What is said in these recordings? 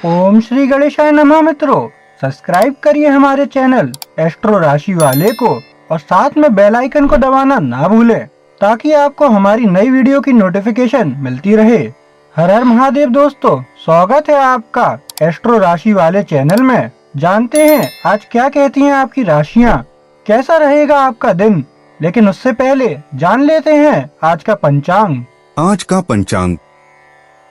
ओम श्री गणेशाय नमः। मित्रों, सब्सक्राइब करिए हमारे चैनल एस्ट्रो राशि वाले को और साथ में बेल आइकन को दबाना ना भूलें ताकि आपको हमारी नई वीडियो की नोटिफिकेशन मिलती रहे। हर हर महादेव दोस्तों, स्वागत है आपका एस्ट्रो राशि वाले चैनल में। जानते हैं आज क्या कहती हैं आपकी राशियां, कैसा रहेगा आपका दिन। लेकिन उससे पहले जान लेते हैं आज का पंचांग। आज का पंचांग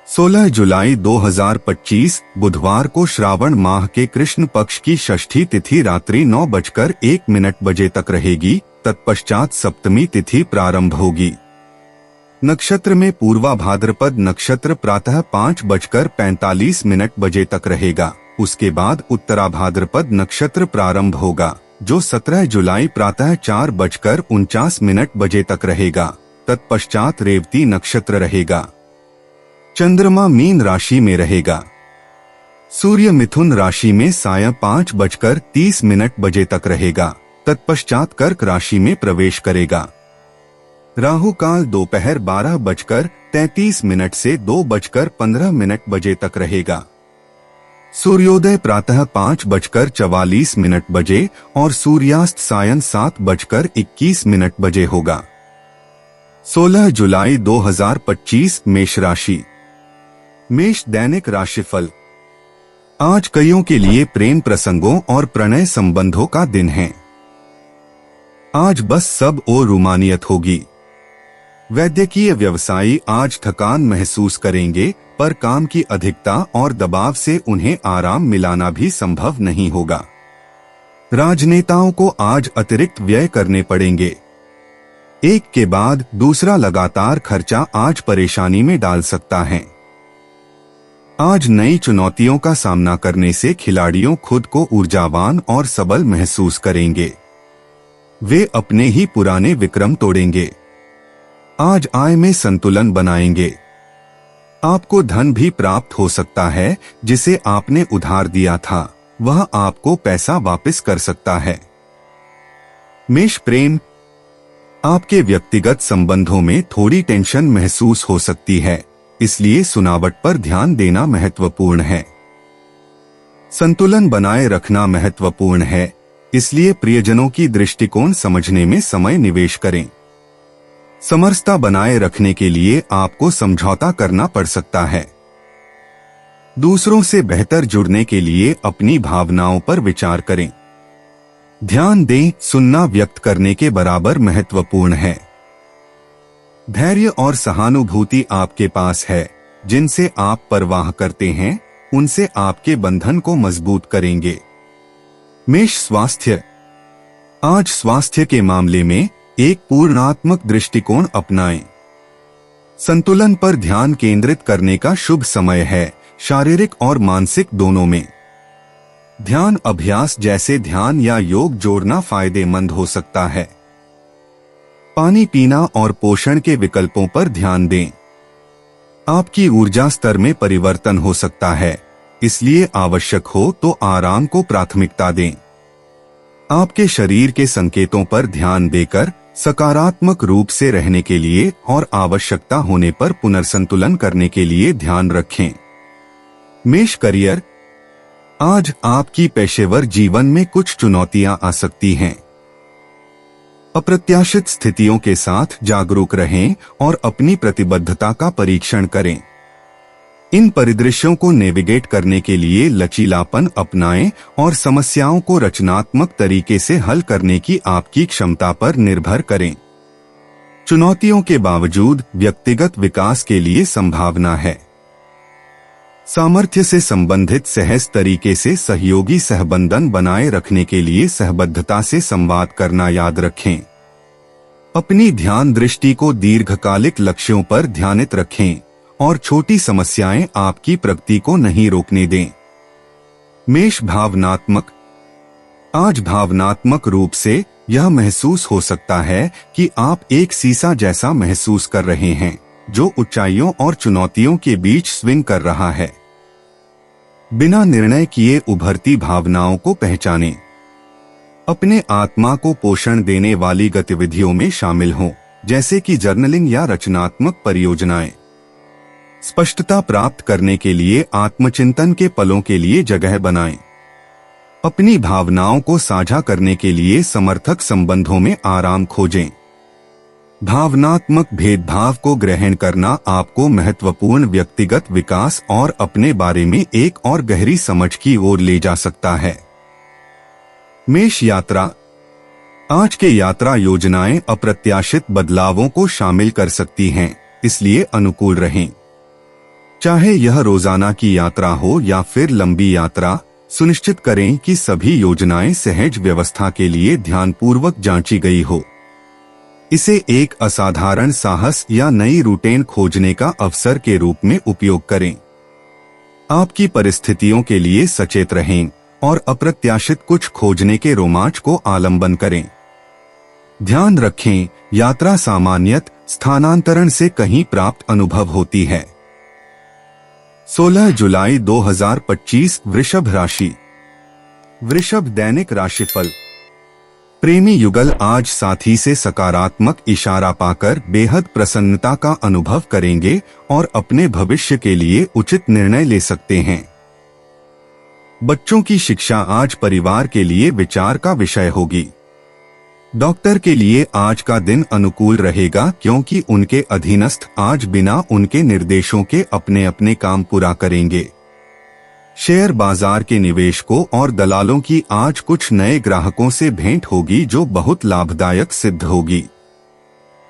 16 जुलाई 2025 बुधवार को श्रावण माह के कृष्ण पक्ष की षष्ठी तिथि रात्रि 9:01 तक रहेगी। तत्पश्चात सप्तमी तिथि प्रारंभ होगी। नक्षत्र में पूर्वा भाद्रपद नक्षत्र प्रातः 5:45 तक रहेगा। उसके बाद उत्तरा भाद्रपद नक्षत्र प्रारंभ होगा जो 17 जुलाई प्रातः 4:49 तक रहेगा। तत्पश्चात रेवती नक्षत्र रहेगा। चंद्रमा मीन राशि में रहेगा। सूर्य मिथुन राशि में सायं 5:30 तक रहेगा। तत्पश्चात कर्क राशि में प्रवेश करेगा। राहु काल दोपहर 12:33 से 2:15 तक रहेगा। सूर्योदय प्रातः 5:44 और सूर्यास्त सायं 7:21 होगा। 16 जुलाई 2025 मेष राशि। मेष दैनिक राशिफल। आज कईयों के लिए प्रेम प्रसंगों और प्रणय संबंधों का दिन है। आज बस सब और रोमानियत होगी। वैद्यकीय व्यवसायी आज थकान महसूस करेंगे, पर काम की अधिकता और दबाव से उन्हें आराम मिलाना भी संभव नहीं होगा। राजनेताओं को आज अतिरिक्त व्यय करने पड़ेंगे। एक के बाद दूसरा लगातार खर्चा आज परेशानी में डाल सकता है। आज नई चुनौतियों का सामना करने से खिलाड़ियों खुद को ऊर्जावान और सबल महसूस करेंगे। वे अपने ही पुराने विक्रम तोड़ेंगे। आज आय में संतुलन बनाएंगे। आपको धन भी प्राप्त हो सकता है जिसे आपने उधार दिया था, वह आपको पैसा वापस कर सकता है। मेष प्रेम। आपके व्यक्तिगत संबंधों में थोड़ी टेंशन महसूस हो सकती है, इसलिए सुनावट पर ध्यान देना महत्वपूर्ण है। संतुलन बनाए रखना महत्वपूर्ण है, इसलिए प्रियजनों की दृष्टिकोण समझने में समय निवेश करें। समरसता बनाए रखने के लिए आपको समझौता करना पड़ सकता है। दूसरों से बेहतर जुड़ने के लिए अपनी भावनाओं पर विचार करें। ध्यान दें, सुनना व्यक्त करने के बराबर महत्वपूर्ण है। धैर्य और सहानुभूति आपके पास है। जिनसे आप परवाह करते हैं उनसे आपके बंधन को मजबूत करेंगे। मेष स्वास्थ्य। आज स्वास्थ्य के मामले में एक पूर्णात्मक दृष्टिकोण अपनाएं। संतुलन पर ध्यान केंद्रित करने का शुभ समय है, शारीरिक और मानसिक दोनों में। ध्यान अभ्यास जैसे ध्यान या योग जोड़ना फायदेमंद हो सकता है। पानी पीना और पोषण के विकल्पों पर ध्यान दें। आपकी ऊर्जा स्तर में परिवर्तन हो सकता है, इसलिए आवश्यक हो तो आराम को प्राथमिकता दें। आपके शरीर के संकेतों पर ध्यान देकर सकारात्मक रूप से रहने के लिए और आवश्यकता होने पर पुनर्संतुलन करने के लिए ध्यान रखें। मेष करियर। आज आपकी पेशेवर जीवन में कुछ चुनौतियां आ सकती हैं। अप्रत्याशित स्थितियों के साथ जागरूक रहें और अपनी प्रतिबद्धता का परीक्षण करें। इन परिदृश्यों को नेविगेट करने के लिए लचीलापन अपनाएं और समस्याओं को रचनात्मक तरीके से हल करने की आपकी क्षमता पर निर्भर करें। चुनौतियों के बावजूद व्यक्तिगत विकास के लिए संभावना है। सामर्थ्य से संबंधित सहज तरीके से सहयोगी सहबंधन बनाए रखने के लिए सहबद्धता से संवाद करना याद रखें। अपनी ध्यान दृष्टि को दीर्घकालिक लक्ष्यों पर ध्यानित रखें और छोटी समस्याएं आपकी प्रगति को नहीं रोकने दें। मेष भावनात्मक। आज भावनात्मक रूप से यह महसूस हो सकता है कि आप एक सीसा जैसा महसूस कर रहे हैं जो ऊंचाइयों और चुनौतियों के बीच स्विंग कर रहा है। बिना निर्णय किए उभरती भावनाओं को पहचानें। अपने आत्मा को पोषण देने वाली गतिविधियों में शामिल हों, जैसे कि जर्नलिंग या रचनात्मक परियोजनाएं। स्पष्टता प्राप्त करने के लिए आत्मचिंतन के पलों के लिए जगह बनाएं। अपनी भावनाओं को साझा करने के लिए समर्थक संबंधों में आराम खोजें। भावनात्मक भेदभाव को ग्रहण करना आपको महत्वपूर्ण व्यक्तिगत विकास और अपने बारे में एक और गहरी समझ की ओर ले जा सकता है। मेष यात्रा। आज के यात्रा योजनाएं अप्रत्याशित बदलावों को शामिल कर सकती हैं, इसलिए अनुकूल रहें। चाहे यह रोजाना की यात्रा हो या फिर लंबी यात्रा, सुनिश्चित करें कि सभी योजनाएं सहज व्यवस्था के लिए ध्यानपूर्वक जांची गई हो। इसे एक असाधारण साहस या नई रूटीन खोजने का अवसर के रूप में उपयोग करें। आपकी परिस्थितियों के लिए सचेत रहें और अप्रत्याशित कुछ खोजने के रोमांच को आलंबन करें। ध्यान रखें, यात्रा सामान्यतः स्थानांतरण से कहीं प्राप्त अनुभव होती है। 16 जुलाई 2025 वृषभ राशि। वृषभ दैनिक राशिफल। प्रेमी युगल आज साथी से सकारात्मक इशारा पाकर बेहद प्रसन्नता का अनुभव करेंगे और अपने भविष्य के लिए उचित निर्णय ले सकते हैं। बच्चों की शिक्षा आज परिवार के लिए विचार का विषय होगी। डॉक्टर के लिए आज का दिन अनुकूल रहेगा क्योंकि उनके अधीनस्थ आज बिना उनके निर्देशों के अपने अपने काम पूरा करेंगे। शेयर बाजार के निवेशकों और दलालों की आज कुछ नए ग्राहकों से भेंट होगी जो बहुत लाभदायक सिद्ध होगी।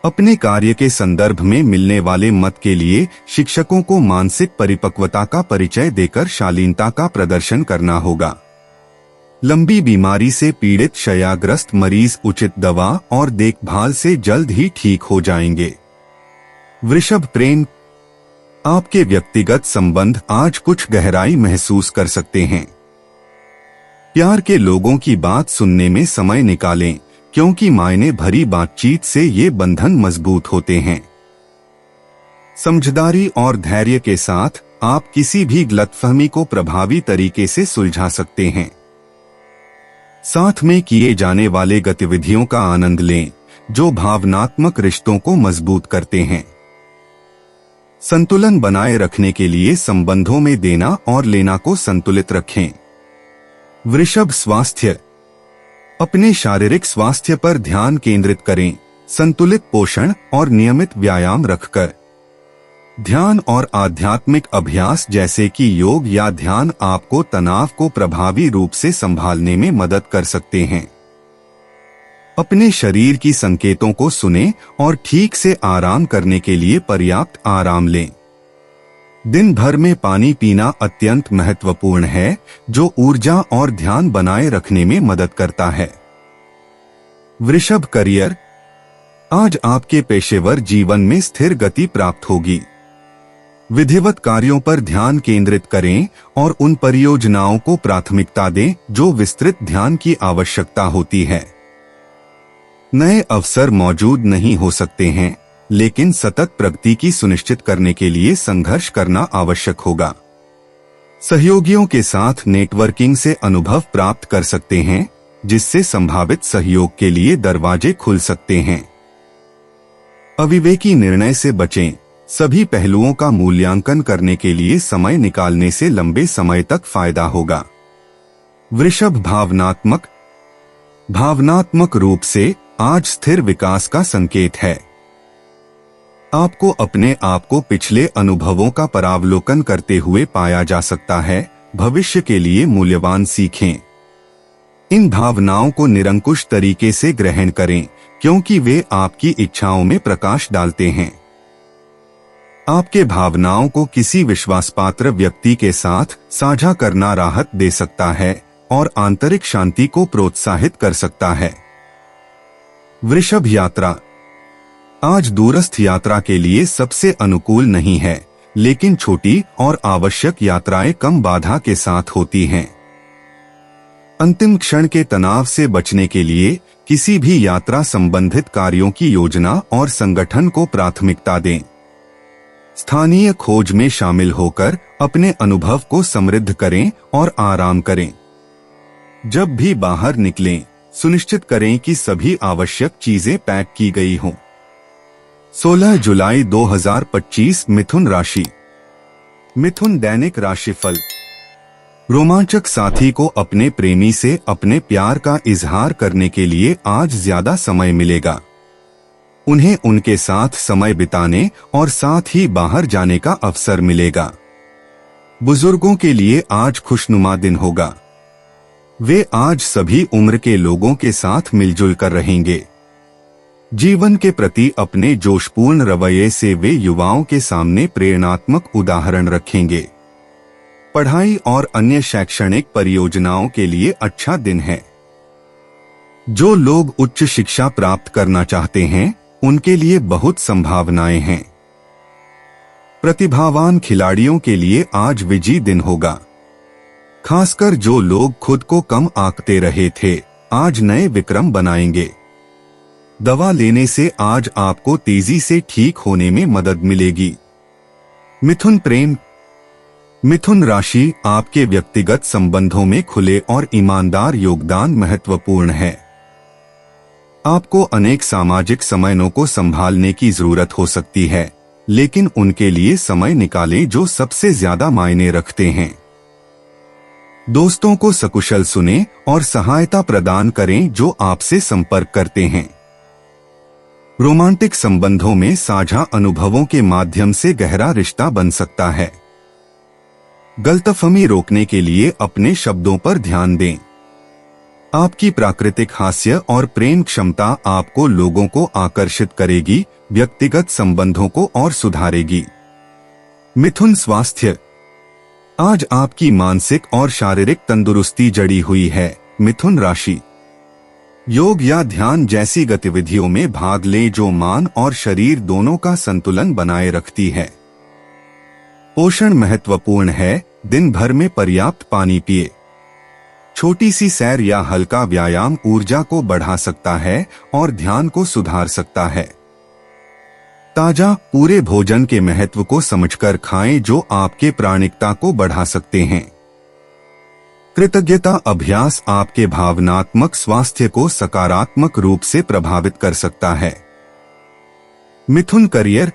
अपने कार्य के संदर्भ में मिलने वाले मत के लिए शिक्षकों को मानसिक परिपक्वता का परिचय देकर शालीनता का प्रदर्शन करना होगा। लंबी बीमारी से पीड़ित शय्याग्रस्त मरीज उचित दवा और देखभाल से जल्द ही ठीक हो जाएंगे। वृषभ प्रेम। आपके व्यक्तिगत संबंध आज कुछ गहराई महसूस कर सकते हैं। प्यार के लोगों की बात सुनने में समय निकालें क्योंकि मायने भरी बातचीत से ये बंधन मजबूत होते हैं। समझदारी और धैर्य के साथ आप किसी भी गलतफहमी को प्रभावी तरीके से सुलझा सकते हैं। साथ में किए जाने वाले गतिविधियों का आनंद लें जो भावनात्मक रिश्तों को मजबूत करते हैं। संतुलन बनाए रखने के लिए संबंधों में देना और लेना को संतुलित रखें। वृषभ स्वास्थ्य। अपने शारीरिक स्वास्थ्य पर ध्यान केंद्रित करें, संतुलित पोषण और नियमित व्यायाम रखकर। ध्यान और आध्यात्मिक अभ्यास जैसे कि योग या ध्यान आपको तनाव को प्रभावी रूप से संभालने में मदद कर सकते हैं। अपने शरीर की संकेतों को सुनें और ठीक से आराम करने के लिए पर्याप्त आराम लें। दिन भर में पानी पीना अत्यंत महत्वपूर्ण है जो ऊर्जा और ध्यान बनाए रखने में मदद करता है। वृषभ करियर। आज आपके पेशेवर जीवन में स्थिर गति प्राप्त होगी। विधिवत कार्यों पर ध्यान केंद्रित करें और उन परियोजनाओं को प्राथमिकता दें जो विस्तृत ध्यान की आवश्यकता होती है। नए अवसर मौजूद नहीं हो सकते हैं, लेकिन सतत प्रगति की सुनिश्चित करने के लिए संघर्ष करना आवश्यक होगा। सहयोगियों के साथ नेटवर्किंग से अनुभव प्राप्त कर सकते हैं, जिससे संभावित सहयोग के लिए दरवाजे खुल सकते हैं। अविवेकी निर्णय से बचें। सभी पहलुओं का मूल्यांकन करने के लिए समय निकालने से लंबे समय तक फायदा होगा। वृषभ भावनात्मक रूप से आज स्थिर विकास का संकेत है। आपको अपने आप को पिछले अनुभवों का परावलोकन करते हुए पाया जा सकता है। भविष्य के लिए मूल्यवान सीखें। इन भावनाओं को निरंकुश तरीके से ग्रहण करें क्योंकि वे आपकी इच्छाओं में प्रकाश डालते हैं। आपके भावनाओं को किसी विश्वासपात्र व्यक्ति के साथ साझा करना राहत दे सकता है और आंतरिक शांति को प्रोत्साहित कर सकता है। वृषभ यात्रा। आज दूरस्थ यात्रा के लिए सबसे अनुकूल नहीं है, लेकिन छोटी और आवश्यक यात्राएं कम बाधा के साथ होती हैं। अंतिम क्षण के तनाव से बचने के लिए किसी भी यात्रा संबंधित कार्यों की योजना और संगठन को प्राथमिकता दें। स्थानीय खोज में शामिल होकर अपने अनुभव को समृद्ध करें और आराम करें। जब भी बाहर निकलें, सुनिश्चित करें कि सभी आवश्यक चीजें पैक की गई हों। 16 जुलाई 2025 मिथुन राशि। मिथुन दैनिक राशिफल। रोमांचक साथी को अपने प्रेमी से अपने प्यार का इजहार करने के लिए आज ज्यादा समय मिलेगा। उन्हें उनके साथ समय बिताने और साथ ही बाहर जाने का अवसर मिलेगा। बुजुर्गों के लिए आज खुशनुमा दिन होगा। वे आज सभी उम्र के लोगों के साथ मिलजुल कर रहेंगे। जीवन के प्रति अपने जोशपूर्ण रवैये से वे युवाओं के सामने प्रेरणात्मक उदाहरण रखेंगे। पढ़ाई और अन्य शैक्षणिक परियोजनाओं के लिए अच्छा दिन है। जो लोग उच्च शिक्षा प्राप्त करना चाहते हैं उनके लिए बहुत संभावनाएं हैं। प्रतिभावान खिलाड़ियों के लिए आज विजयी दिन होगा। खासकर जो लोग खुद को कम आंकते रहे थे आज नए विक्रम बनाएंगे। दवा लेने से आज आपको तेजी से ठीक होने में मदद मिलेगी। मिथुन प्रेम। मिथुन राशि आपके व्यक्तिगत संबंधों में खुले और ईमानदार योगदान महत्वपूर्ण है। आपको अनेक सामाजिक समयों को संभालने की जरूरत हो सकती है, लेकिन उनके लिए समय निकालें जो सबसे ज्यादा मायने रखते हैं। दोस्तों को सकुशल सुनें और सहायता प्रदान करें जो आपसे संपर्क करते हैं। रोमांटिक संबंधों में साझा अनुभवों के माध्यम से गहरा रिश्ता बन सकता है। गलतफहमी रोकने के लिए अपने शब्दों पर ध्यान दें। आपकी प्राकृतिक हास्य और प्रेम क्षमता आपको लोगों को आकर्षित करेगी, व्यक्तिगत संबंधों को और सुधारेगी। मिथुन स्वास्थ्य। आज आपकी मानसिक और शारीरिक तंदुरुस्ती जड़ी हुई है। मिथुन राशि योग या ध्यान जैसी गतिविधियों में भाग लें जो मन और शरीर दोनों का संतुलन बनाए रखती है। पोषण महत्वपूर्ण है। दिन भर में पर्याप्त पानी पिए। छोटी सी सैर या हल्का व्यायाम ऊर्जा को बढ़ा सकता है और ध्यान को सुधार सकता है। ताजा पूरे भोजन के महत्व को समझकर खाएं जो आपके प्राणिकता को बढ़ा सकते हैं। कृतज्ञता अभ्यास आपके भावनात्मक स्वास्थ्य को सकारात्मक रूप से प्रभावित कर सकता है। मिथुन करियर।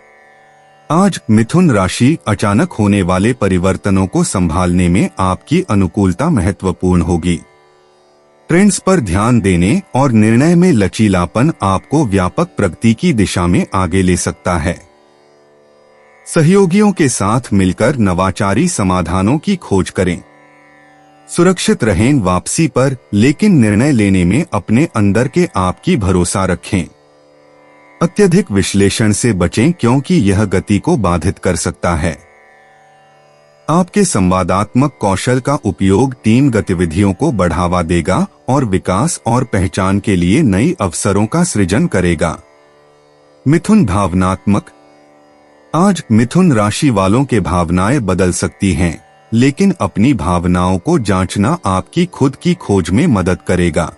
आज मिथुन राशि अचानक होने वाले परिवर्तनों को संभालने में आपकी अनुकूलता महत्वपूर्ण होगी। ट्रेंड्स पर ध्यान देने और निर्णय में लचीलापन आपको व्यापक प्रगति की दिशा में आगे ले सकता है। सहयोगियों के साथ मिलकर नवाचारी समाधानों की खोज करें। सुरक्षित रहें वापसी पर, लेकिन निर्णय लेने में अपने अंदर के आप की भरोसा रखें। अत्यधिक विश्लेषण से बचें क्योंकि यह गति को बाधित कर सकता है। आपके संवादात्मक कौशल का उपयोग टीम गतिविधियों को बढ़ावा देगा और विकास और पहचान के लिए नई अवसरों का सृजन करेगा। मिथुन भावनात्मक। आज मिथुन राशि वालों के भावनाएं बदल सकती हैं, लेकिन अपनी भावनाओं को जांचना आपकी खुद की खोज में मदद करेगा।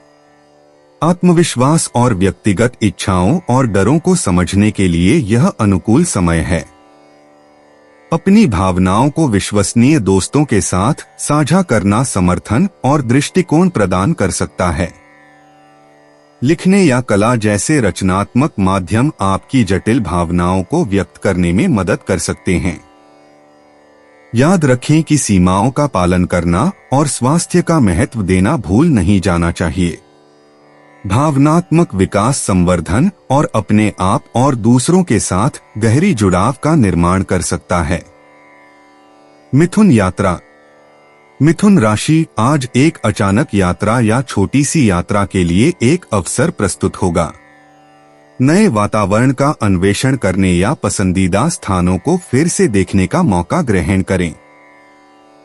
आत्मविश्वास और व्यक्तिगत इच्छाओं और डरों को समझने के लिए यह अनुकूल समय है। अपनी भावनाओं को विश्वसनीय दोस्तों के साथ साझा करना समर्थन और दृष्टिकोण प्रदान कर सकता है। लिखने या कला जैसे रचनात्मक माध्यम आपकी जटिल भावनाओं को व्यक्त करने में मदद कर सकते हैं। याद रखें कि सीमाओं का पालन करना और स्वास्थ्य का महत्व देना भूल नहीं जाना चाहिए। भावनात्मक विकास संवर्धन और अपने आप और दूसरों के साथ गहरी जुड़ाव का निर्माण कर सकता है। मिथुन यात्रा। मिथुन राशि आज एक अचानक यात्रा या छोटी सी यात्रा के लिए एक अवसर प्रस्तुत होगा। नए वातावरण का अन्वेषण करने या पसंदीदा स्थानों को फिर से देखने का मौका ग्रहण करें।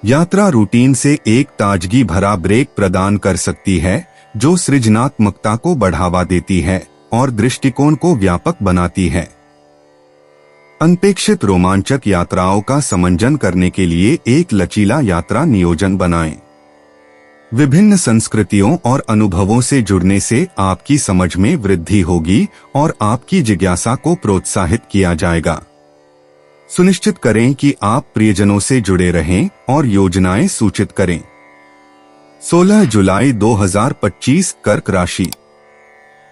यात्रा रूटीन से एक ताजगी भरा ब्रेक प्रदान कर सकती है जो सृजनात्मकता को बढ़ावा देती है और दृष्टिकोण को व्यापक बनाती है। अनपेक्षित रोमांचक यात्राओं का समंजन करने के लिए एक लचीला यात्रा नियोजन बनाएं। विभिन्न संस्कृतियों और अनुभवों से जुड़ने से आपकी समझ में वृद्धि होगी और आपकी जिज्ञासा को प्रोत्साहित किया जाएगा। सुनिश्चित करें कि आप प्रियजनों से जुड़े रहें और योजनाएं सूचित करें। 16 जुलाई 2025 कर्क राशि।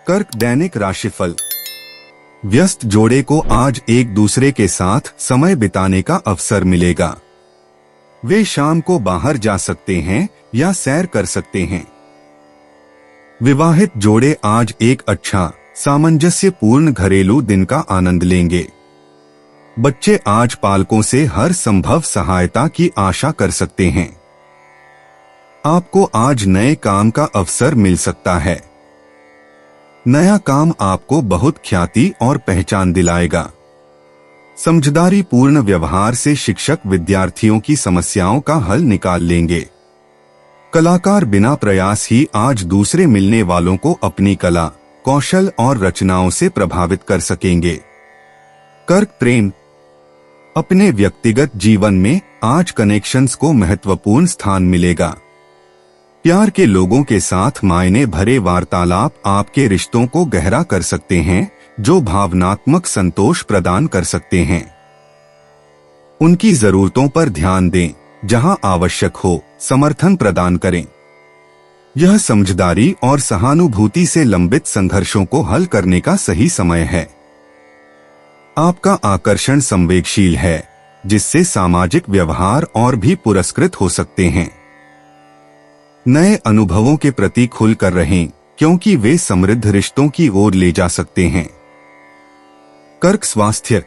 कर्क दैनिक राशिफल। व्यस्त जोड़े को आज एक दूसरे के साथ समय बिताने का अवसर मिलेगा। वे शाम को बाहर जा सकते हैं या सैर कर सकते हैं। विवाहित जोड़े आज एक अच्छा सामंजस्यपूर्ण घरेलू दिन का आनंद लेंगे। बच्चे आज पालकों से हर संभव सहायता की आशा कर सकते हैं। आपको आज नए काम का अवसर मिल सकता है। नया काम आपको बहुत ख्याति और पहचान दिलाएगा। समझदारी पूर्ण व्यवहार से शिक्षक विद्यार्थियों की समस्याओं का हल निकाल लेंगे। कलाकार बिना प्रयास ही आज दूसरे मिलने वालों को अपनी कला, कौशल और रचनाओं से प्रभावित कर सकेंगे। कर्क प्रेम, अपने व्यक्तिगत जीवन में आज कनेक्शंस को महत्वपूर्ण स्थान मिलेगा। प्यार के लोगों के साथ मायने भरे वार्तालाप आपके रिश्तों को गहरा कर सकते हैं, जो भावनात्मक संतोष प्रदान कर सकते हैं। उनकी जरूरतों पर ध्यान दें, जहां आवश्यक हो समर्थन प्रदान करें। यह समझदारी और सहानुभूति से लंबित संघर्षों को हल करने का सही समय है। आपका आकर्षण संवेगशील है, जिससे सामाजिक व्यवहार और भी पुरस्कृत हो सकते हैं। नए अनुभवों के प्रति खुलकर रहें, क्योंकि वे समृद्ध रिश्तों की ओर ले जा सकते हैं। कर्क स्वास्थ्य,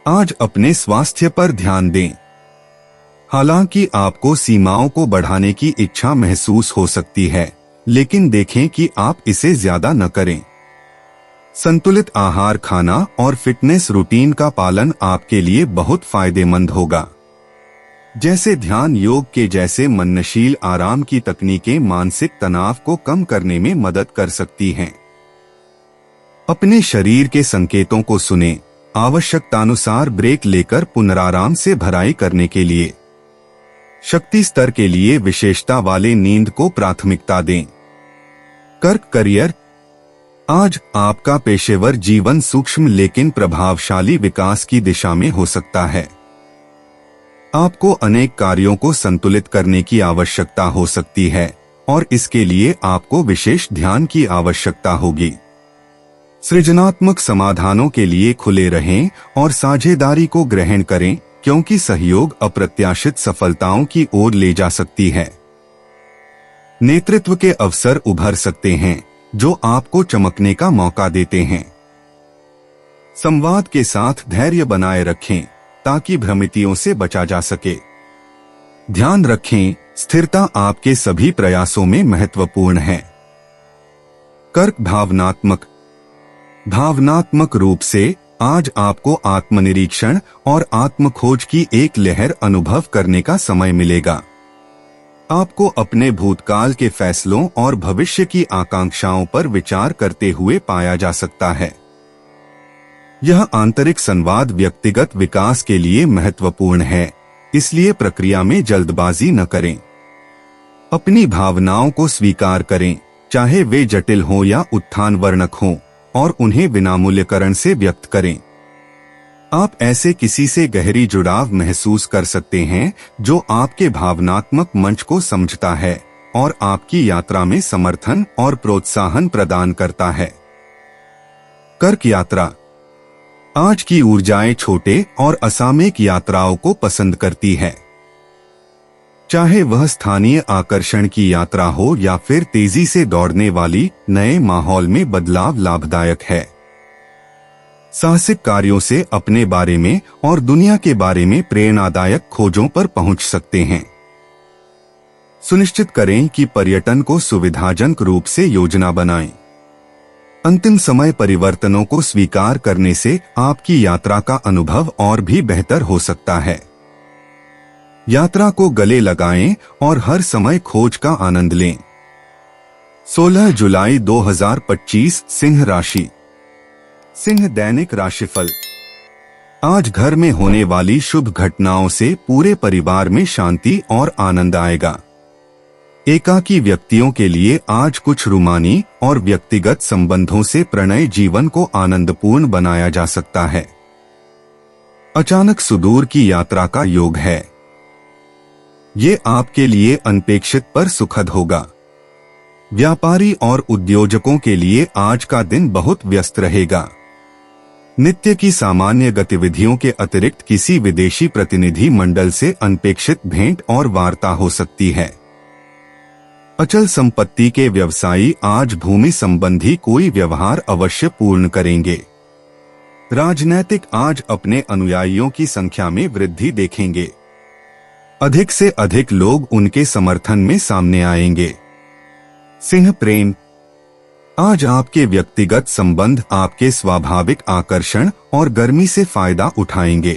आज अपने स्वास्थ्य पर ध्यान दें। हालांकि आपको सीमाओं को बढ़ाने की इच्छा महसूस हो सकती है, लेकिन देखें कि आप इसे ज्यादा न करें। संतुलित आहार खाना और फिटनेस रूटीन का पालन आपके लिए बहुत फायदेमंद होगा। जैसे ध्यान, योग के जैसे मननशील आराम की तकनीकें मानसिक तनाव को कम करने में मदद कर सकती हैं। अपने शरीर के संकेतों को सुनें, आवश्यकतानुसार ब्रेक लेकर पुनराराम से भराई करने के लिए। शक्ति स्तर के लिए विशेषता वाले नींद को प्राथमिकता दें। कर्क करियर, आज आपका पेशेवर जीवन सूक्ष्म लेकिन प्रभावशाली विकास की दिशा में हो सकता है। आपको अनेक कार्यों को संतुलित करने की आवश्यकता हो सकती है और इसके लिए आपको विशेष ध्यान की आवश्यकता होगी। सृजनात्मक समाधानों के लिए खुले रहें और साझेदारी को ग्रहण करें, क्योंकि सहयोग अप्रत्याशित सफलताओं की ओर ले जा सकती है। नेतृत्व के अवसर उभर सकते हैं, जो आपको चमकने का मौका देते हैं। संवाद के साथ धैर्य बनाए रखें, ताकि भ्रमितियों से बचा जा सके। ध्यान रखें, स्थिरता आपके सभी प्रयासों में महत्वपूर्ण है। कर्क भावनात्मक रूप से आज आपको आत्मनिरीक्षण और आत्मखोज की एक लहर अनुभव करने का समय मिलेगा। आपको अपने भूतकाल के फैसलों और भविष्य की आकांक्षाओं पर विचार करते हुए पाया जा सकता है। यह आंतरिक संवाद व्यक्तिगत विकास के लिए महत्वपूर्ण है, इसलिए प्रक्रिया में जल्दबाजी न करें। अपनी भावनाओं को स्वीकार करें, चाहे वे जटिल हों या उत्थानवर्णक हों, और उन्हें विनामूल्यकरण से व्यक्त करें। आप ऐसे किसी से गहरी जुड़ाव महसूस कर सकते हैं जो आपके भावनात्मक मंच को समझता है और आपकी यात्रा में समर्थन और प्रोत्साहन प्रदान करता है। कर्क यात्रा, आज की ऊर्जाएं छोटे और असामयिक यात्राओं को पसंद करती है। चाहे वह स्थानीय आकर्षण की यात्रा हो या फिर तेजी से दौड़ने वाली, नए माहौल में बदलाव लाभदायक है। साहसिक कार्यों से अपने बारे में और दुनिया के बारे में प्रेरणादायक खोजों पर पहुंच सकते हैं। सुनिश्चित करें कि पर्यटन को सुविधाजनक रूप से योजना बनाएं। अंतिम समय परिवर्तनों को स्वीकार करने से आपकी यात्रा का अनुभव और भी बेहतर हो सकता है। यात्रा को गले लगाएं और हर समय खोज का आनंद लें। 16 जुलाई 2025 सिंह राशि। सिंह दैनिक राशिफल। आज घर में होने वाली शुभ घटनाओं से पूरे परिवार में शांति और आनंद आएगा। एकाकी व्यक्तियों के लिए आज कुछ रूमानी और व्यक्तिगत संबंधों से प्रणय जीवन को आनंदपूर्ण बनाया जा सकता है। अचानक सुदूर की यात्रा का योग है। ये आपके लिए अनपेक्षित पर सुखद होगा। व्यापारी और उद्योजकों के लिए आज का दिन बहुत व्यस्त रहेगा। नित्य की सामान्य गतिविधियों के अतिरिक्त किसी विदेशी प्रतिनिधि मंडल से अनपेक्षित भेंट और वार्ता हो सकती है। अचल संपत्ति के व्यवसायी आज भूमि संबंधी कोई व्यवहार अवश्य पूर्ण करेंगे। राजनैतिक आज अपने अनुयायियों की संख्या में वृद्धि देखेंगे। अधिक से अधिक लोग उनके समर्थन में सामने आएंगे। सिंह प्रेम, आज आपके व्यक्तिगत संबंध आपके स्वाभाविक आकर्षण और गर्मी से फायदा उठाएंगे।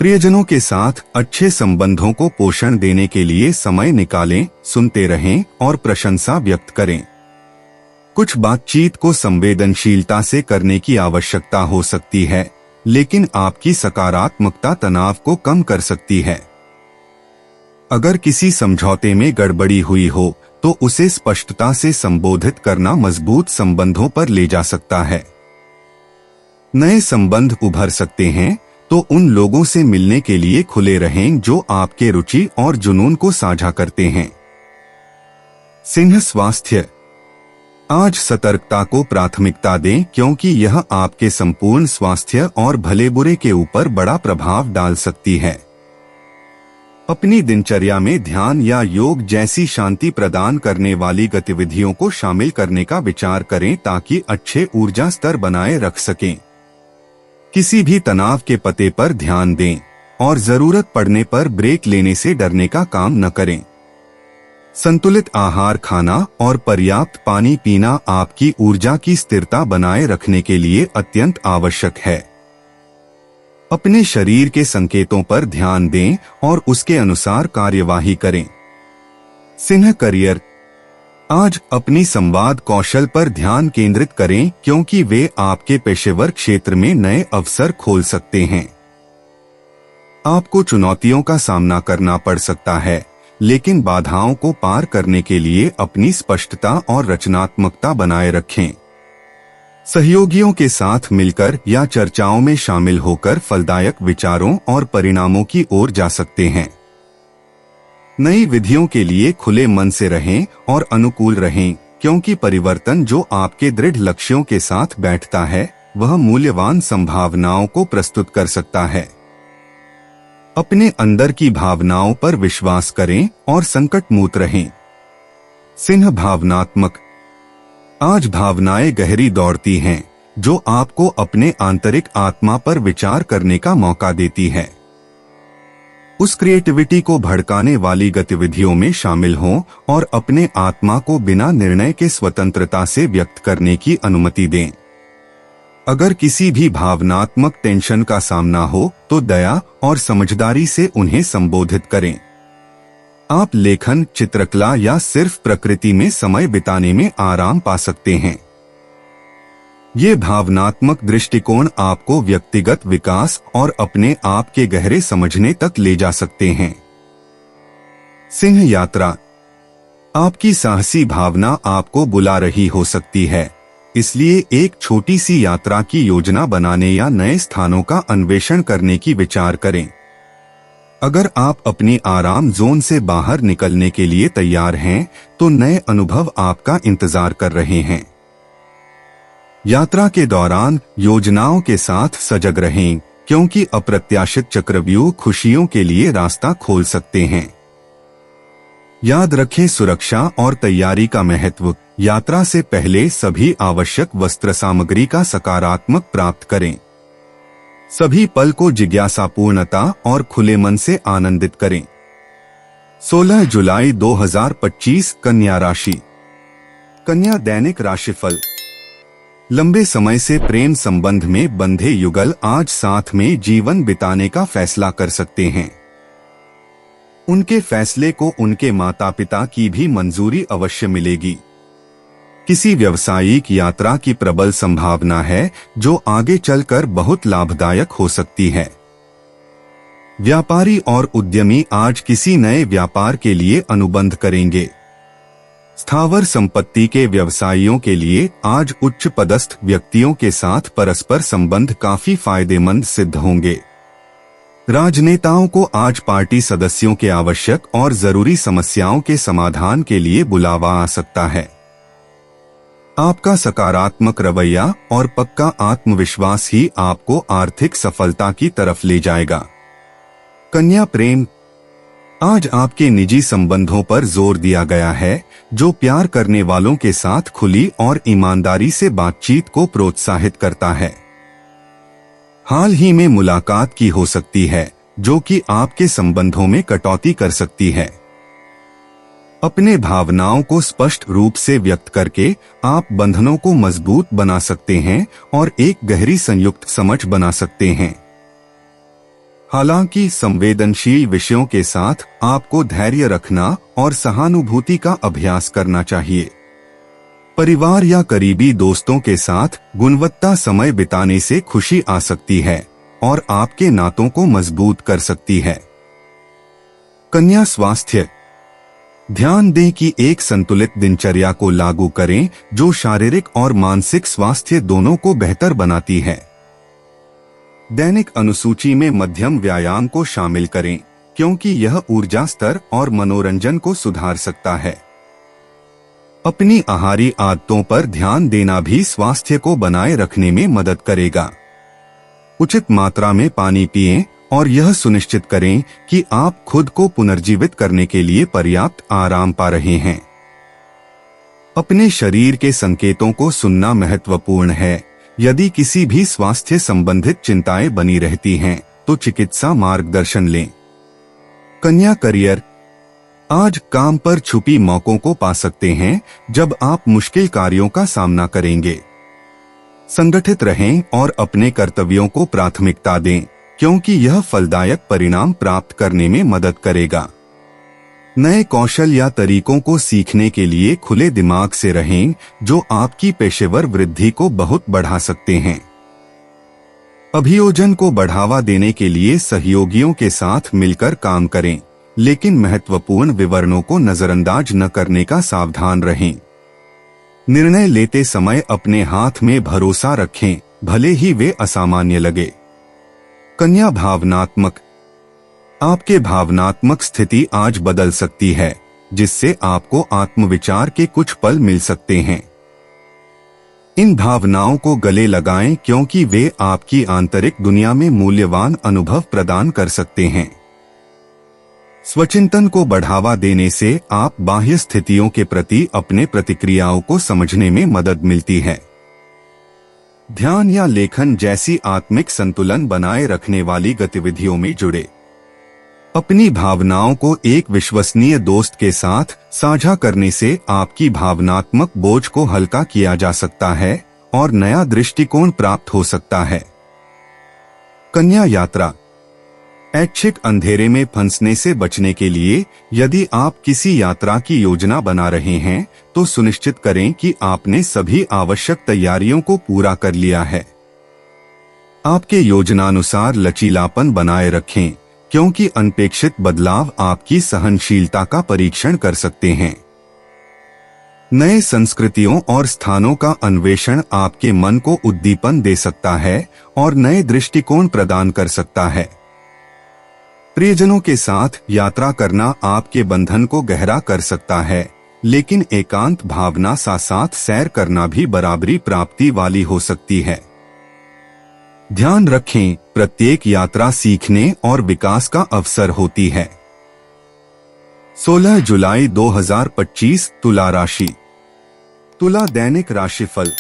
प्रियजनों के साथ अच्छे संबंधों को पोषण देने के लिए समय निकालें, सुनते रहें और प्रशंसा व्यक्त करें। कुछ बातचीत को संवेदनशीलता से करने की आवश्यकता हो सकती है, लेकिन आपकी सकारात्मकता तनाव को कम कर सकती है। अगर किसी समझौते में गड़बड़ी हुई हो तो उसे स्पष्टता से संबोधित करना मजबूत संबंधों पर ले जा सकता है। नए संबंध उभर सकते हैं तो उन लोगों से मिलने के लिए खुले रहें जो आपके रुचि और जुनून को साझा करते हैं। सिंह स्वास्थ्य, आज सतर्कता को प्राथमिकता दें क्योंकि यह आपके संपूर्ण स्वास्थ्य और भले बुरे के ऊपर बड़ा प्रभाव डाल सकती है। अपनी दिनचर्या में ध्यान या योग जैसी शांति प्रदान करने वाली गतिविधियों को शामिल करने का विचार करें ताकि अच्छे ऊर्जा स्तर बनाए रख सकें। किसी भी तनाव के पते पर ध्यान दें और जरूरत पड़ने पर ब्रेक लेने से डरने का काम न करें। संतुलित आहार खाना और पर्याप्त पानी पीना आपकी ऊर्जा की स्थिरता बनाए रखने के लिए अत्यंत आवश्यक है। अपने शरीर के संकेतों पर ध्यान दें और उसके अनुसार कार्यवाही करें। सिंह करियर, आज अपनी संवाद कौशल पर ध्यान केंद्रित करें क्योंकि वे आपके पेशेवर क्षेत्र में नए अवसर खोल सकते हैं। आपको चुनौतियों का सामना करना पड़ सकता है, लेकिन बाधाओं को पार करने के लिए अपनी स्पष्टता और रचनात्मकता बनाए रखें। सहयोगियों के साथ मिलकर या चर्चाओं में शामिल होकर फलदायक विचारों और परिणामों की ओर जा सकते हैं। नई विधियों के लिए खुले मन से रहें और अनुकूल रहें क्योंकि परिवर्तन जो आपके दृढ़ लक्ष्यों के साथ बैठता है वह मूल्यवान संभावनाओं को प्रस्तुत कर सकता है। अपने अंदर की भावनाओं पर विश्वास करें और संकटमुक्त रहें। सिंह भावनात्मक, आज भावनाएं गहरी दौड़ती हैं जो आपको अपने आंतरिक आत्मा पर विचार करने का मौका देती है। उस क्रिएटिविटी को भड़काने वाली गतिविधियों में शामिल हों और अपने आत्मा को बिना निर्णय के स्वतंत्रता से व्यक्त करने की अनुमति दें। अगर किसी भी भावनात्मक टेंशन का सामना हो तो दया और समझदारी से उन्हें संबोधित करें। आप लेखन, चित्रकला या सिर्फ प्रकृति में समय बिताने में आराम पा सकते हैं। ये भावनात्मक दृष्टिकोण आपको व्यक्तिगत विकास और अपने आप के गहरे समझने तक ले जा सकते हैं। सिंह यात्रा, आपकी साहसी भावना आपको बुला रही हो सकती है, इसलिए एक छोटी सी यात्रा की योजना बनाने या नए स्थानों का अन्वेषण करने की विचार करें। अगर आप अपनी आराम जोन से बाहर निकलने के लिए तैयार हैं, तो नए अनुभव आपका इंतजार कर रहे हैं। यात्रा के दौरान योजनाओं के साथ सजग रहें क्योंकि अप्रत्याशित चक्रव्यूह खुशियों के लिए रास्ता खोल सकते हैं। याद रखें सुरक्षा और तैयारी का महत्व। यात्रा से पहले सभी आवश्यक वस्त्र सामग्री का सकारात्मक प्राप्त करें। सभी पल को जिज्ञासापूर्णता और खुले मन से आनंदित करें। 16 जुलाई 2025 कन्या राशि। कन्या दैनिक राशिफल। लंबे समय से प्रेम संबंध में बंधे युगल आज साथ में जीवन बिताने का फैसला कर सकते हैं। उनके फैसले को उनके माता पिता की भी मंजूरी अवश्य मिलेगी। किसी व्यावसायिक यात्रा की प्रबल संभावना है जो आगे चलकर बहुत लाभदायक हो सकती है। व्यापारी और उद्यमी आज किसी नए व्यापार के लिए अनुबंध करेंगे। स्थावर संपत्ति के व्यवसायियों के लिए आज उच्च पदस्थ व्यक्तियों के साथ परस्पर संबंध काफी फायदेमंद सिद्ध होंगे। राजनेताओं को आज पार्टी सदस्यों के आवश्यक और जरूरी समस्याओं के समाधान के लिए बुलावा आ सकता है। आपका सकारात्मक रवैया और पक्का आत्मविश्वास ही आपको आर्थिक सफलता की तरफ ले जाएगा। कन्या प्रेम, आज आपके निजी संबंधों पर जोर दिया गया है, जो प्यार करने वालों के साथ खुली और ईमानदारी से बातचीत को प्रोत्साहित करता है। हाल ही में मुलाकात की हो सकती है, जो कि आपके संबंधों में कटौती कर सकती है। अपने भावनाओं को स्पष्ट रूप से व्यक्त करके आप बंधनों को मजबूत बना सकते हैं और एक गहरी संयुक्त समझ बना सकते हैं। हालांकि संवेदनशील विषयों के साथ आपको धैर्य रखना और सहानुभूति का अभ्यास करना चाहिए। परिवार या करीबी दोस्तों के साथ गुणवत्ता समय बिताने से खुशी आ सकती है और आपके नातों को मजबूत कर सकती है। कन्या स्वास्थ्य, ध्यान दें कि एक संतुलित दिनचर्या को लागू करें जो शारीरिक और मानसिक स्वास्थ्य दोनों को बेहतर बनाती है। दैनिक अनुसूची में मध्यम व्यायाम को शामिल करें, क्योंकि यह ऊर्जा स्तर और मनोरंजन को सुधार सकता है। अपनी आहारी आदतों पर ध्यान देना भी स्वास्थ्य को बनाए रखने में मदद करेगा। उचित मात्रा में पानी पिएं और यह सुनिश्चित करें कि आप खुद को पुनर्जीवित करने के लिए पर्याप्त आराम पा रहे हैं। अपने शरीर के संकेतों को सुनना महत्वपूर्ण है। यदि किसी भी स्वास्थ्य संबंधित चिंताएं बनी रहती हैं, तो चिकित्सा मार्गदर्शन लें। कन्या करियर, आज काम पर छुपी मौकों को पा सकते हैं जब आप मुश्किल कार्यों का सामना करेंगे। संगठित रहें और अपने कर्तव्यों को प्राथमिकता दें, क्योंकि यह फलदायक परिणाम प्राप्त करने में मदद करेगा। नए कौशल या तरीकों को सीखने के लिए खुले दिमाग से रहें, जो आपकी पेशेवर वृद्धि को बहुत बढ़ा सकते हैं। अभियोजन को बढ़ावा देने के लिए सहयोगियों के साथ मिलकर काम करें, लेकिन महत्वपूर्ण विवरणों को नजरअंदाज न करने का सावधान रहें। निर्णय लेते समय अपने हाथ में भरोसा रखें, भले ही वे असामान्य लगे। कन्या भावनात्मक, आपके भावनात्मक स्थिति आज बदल सकती है, जिससे आपको आत्मविचार के कुछ पल मिल सकते हैं। इन भावनाओं को गले लगाएं, क्योंकि वे आपकी आंतरिक दुनिया में मूल्यवान अनुभव प्रदान कर सकते हैं। स्वचिंतन को बढ़ावा देने से आप बाह्य स्थितियों के प्रति अपने प्रतिक्रियाओं को समझने में मदद मिलती है। ध्यान या लेखन जैसी आत्मिक संतुलन बनाए रखने वाली गतिविधियों में जुड़े। अपनी भावनाओं को एक विश्वसनीय दोस्त के साथ साझा करने से आपकी भावनात्मक बोझ को हल्का किया जा सकता है और नया दृष्टिकोण प्राप्त हो सकता है। कन्या यात्रा, ऐच्छिक अंधेरे में फंसने से बचने के लिए यदि आप किसी यात्रा की योजना बना रहे हैं, तो सुनिश्चित करें कि आपने सभी आवश्यक तैयारियों को पूरा कर लिया है। आपके योजनानुसार लचीलापन बनाए रखें, क्योंकि अनपेक्षित बदलाव आपकी सहनशीलता का परीक्षण कर सकते हैं। नए संस्कृतियों और स्थानों का अन्वेषण आपके मन को उद्दीपन दे सकता है और नए दृष्टिकोण प्रदान कर सकता है। प्रियजनों के साथ यात्रा करना आपके बंधन को गहरा कर सकता है, लेकिन एकांत भावना साथ सैर करना भी बराबरी प्राप्ति वाली हो सकती है। ध्यान रखें, प्रत्येक यात्रा सीखने और विकास का अवसर होती है। 16 जुलाई 2025 तुला राशि। तुला दैनिक राशिफल।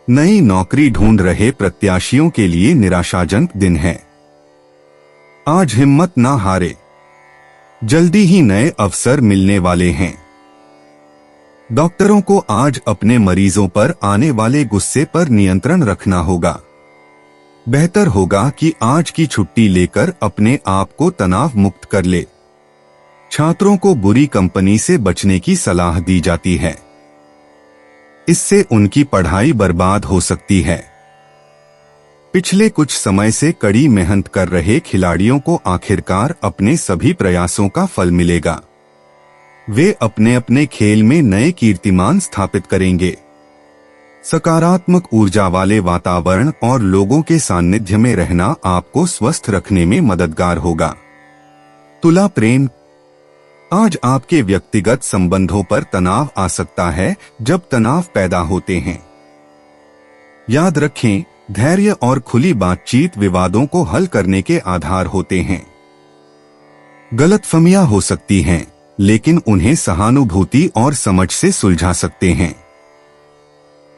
नई नौकरी ढूंढ रहे प्रत्याशियों के लिए निराशाजनक दिन है। आज हिम्मत ना हारे, जल्दी ही नए अवसर मिलने वाले हैं। डॉक्टरों को आज अपने मरीजों पर आने वाले गुस्से पर नियंत्रण रखना होगा। बेहतर होगा कि आज की छुट्टी लेकर अपने आप को तनाव मुक्त कर ले। छात्रों को बुरी कंपनी से बचने की सलाह दी जाती है, इससे उनकी पढ़ाई बर्बाद हो सकती है। पिछले कुछ समय से कड़ी मेहनत कर रहे खिलाड़ियों को आखिरकार अपने सभी प्रयासों का फल मिलेगा। वे अपने अपने खेल में नए कीर्तिमान स्थापित करेंगे। सकारात्मक ऊर्जा वाले वातावरण और लोगों के सानिध्य में रहना आपको स्वस्थ रखने में मददगार होगा। तुला प्रेम, आज आपके व्यक्तिगत संबंधों पर तनाव आ सकता है जब तनाव पैदा होते हैं। याद रखें, धैर्य और खुली बातचीत विवादों को हल करने के आधार होते हैं। गलतफहमियां हो सकती हैं, लेकिन उन्हें सहानुभूति और समझ से सुलझा सकते हैं।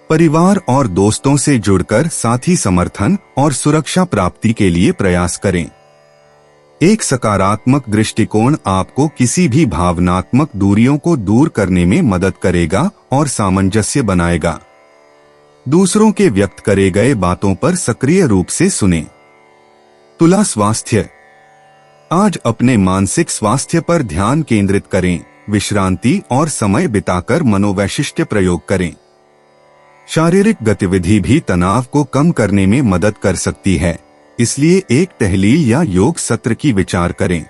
परिवार और दोस्तों से जुड़कर साथी समर्थन और सुरक्षा प्राप्ति के लिए प्रयास करें। एक सकारात्मक दृष्टिकोण आपको किसी भी भावनात्मक दूरियों को दूर करने में मदद करेगा और सामंजस्य बनाएगा। दूसरों के व्यक्त करे गए बातों पर सक्रिय रूप से सुनें। तुला स्वास्थ्य। आज अपने मानसिक स्वास्थ्य पर ध्यान केंद्रित करें, विश्रांति और समय बिताकर मनोवैशिष्ट्य प्रयोग करें। शारीरिक गतिविधि भी तनाव को कम करने में मदद कर सकती है, इसलिए एक टहलील या योग सत्र की विचार करें।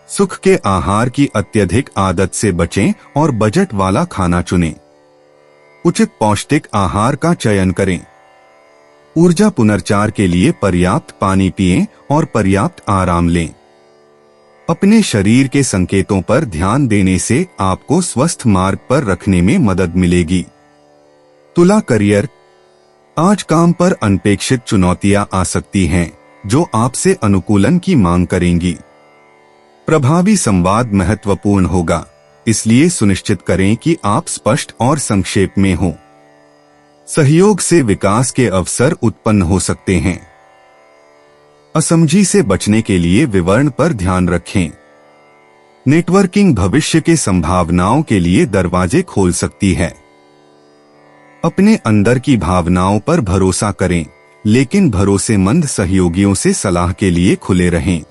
सुख के आहार की अत्यधिक आदत से बचें और बजट वाला खाना चुनें। उचित पौष्टिक आहार का चयन करें। ऊर्जा पुनर्चार के लिए पर्याप्त पानी पिएं और पर्याप्त आराम लें। अपने शरीर के संकेतों पर ध्यान देने से आपको स्वस्थ मार्ग पर रखने में मदद मिलेगी। तुला करियर। आज काम पर अनपेक्षित चुनौतियां आ सकती हैं, जो आपसे अनुकूलन की मांग करेंगी। प्रभावी संवाद महत्वपूर्ण होगा, इसलिए सुनिश्चित करें कि आप स्पष्ट और संक्षेप में हों। सहयोग से विकास के अवसर उत्पन्न हो सकते हैं। असमझी से बचने के लिए विवरण पर ध्यान रखें। नेटवर्किंग भविष्य के संभावनाओं के लिए दरवाजे खोल सकती है। अपने अंदर की भावनाओं पर भरोसा करें, लेकिन भरोसेमंद सहयोगियों से सलाह के लिए खुले रहें।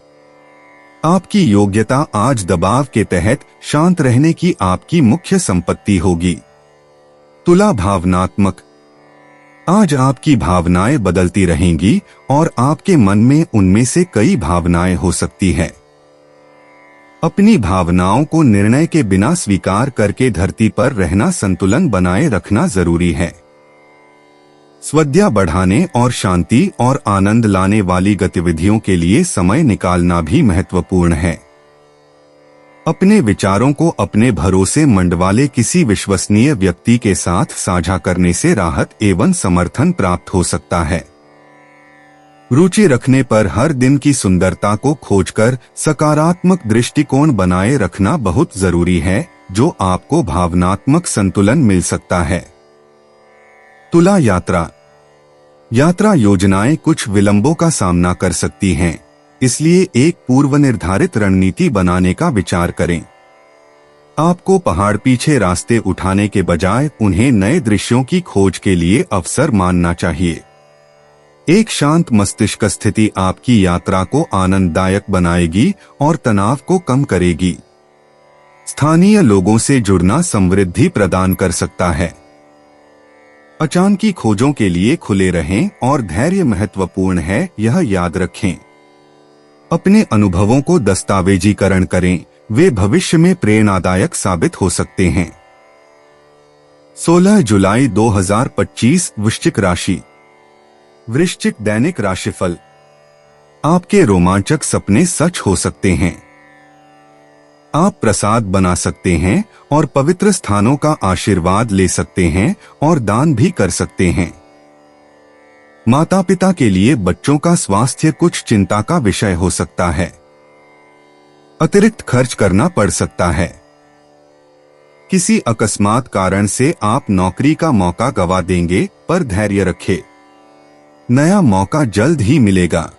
आपकी योग्यता आज दबाव के तहत शांत रहने की आपकी मुख्य संपत्ति होगी। तुला भावनात्मक। आज आपकी भावनाएं बदलती रहेंगी और आपके मन में उनमें से कई भावनाएं हो सकती है। अपनी भावनाओं को निर्णय के बिना स्वीकार करके धरती पर रहना संतुलन बनाए रखना जरूरी है। स्वद्या बढ़ाने और शांति और आनंद लाने वाली गतिविधियों के लिए समय निकालना भी महत्वपूर्ण है। अपने विचारों को अपने भरोसेमंद वाले किसी विश्वसनीय व्यक्ति के साथ साझा करने से राहत एवं समर्थन प्राप्त हो सकता है। रुचि रखने पर हर दिन की सुंदरता को खोजकर सकारात्मक दृष्टिकोण बनाए रखना बहुत जरूरी है, जो आपको भावनात्मक संतुलन मिल सकता है। तुला यात्रा। यात्रा योजनाएं कुछ विलंबों का सामना कर सकती हैं, इसलिए एक पूर्व निर्धारित रणनीति बनाने का विचार करें। आपको पहाड़ पीछे रास्ते उठाने के बजाय उन्हें नए दृश्यों की खोज के लिए अवसर मानना चाहिए। एक शांत मस्तिष्क स्थिति आपकी यात्रा को आनंददायक बनाएगी और तनाव को कम करेगी। स्थानीय लोगों से जुड़ना समृद्धि प्रदान कर सकता है। अचानकी खोजों के लिए खुले रहें और धैर्य महत्वपूर्ण है, यह याद रखें। अपने अनुभवों को दस्तावेजीकरण करें, वे भविष्य में प्रेरणादायक साबित हो सकते हैं। 16 जुलाई 2025 वृश्चिक राशि। वृश्चिक दैनिक राशिफल। आपके रोमांचक सपने सच हो सकते हैं। आप प्रसाद बना सकते हैं और पवित्र स्थानों का आशीर्वाद ले सकते हैं और दान भी कर सकते हैं। माता पिता के लिए बच्चों का स्वास्थ्य कुछ चिंता का विषय हो सकता है। अतिरिक्त खर्च करना पड़ सकता है। किसी अकस्मात कारण से आप नौकरी का मौका गवा देंगे, पर धैर्य रखें। नया मौका जल्द ही मिलेगा।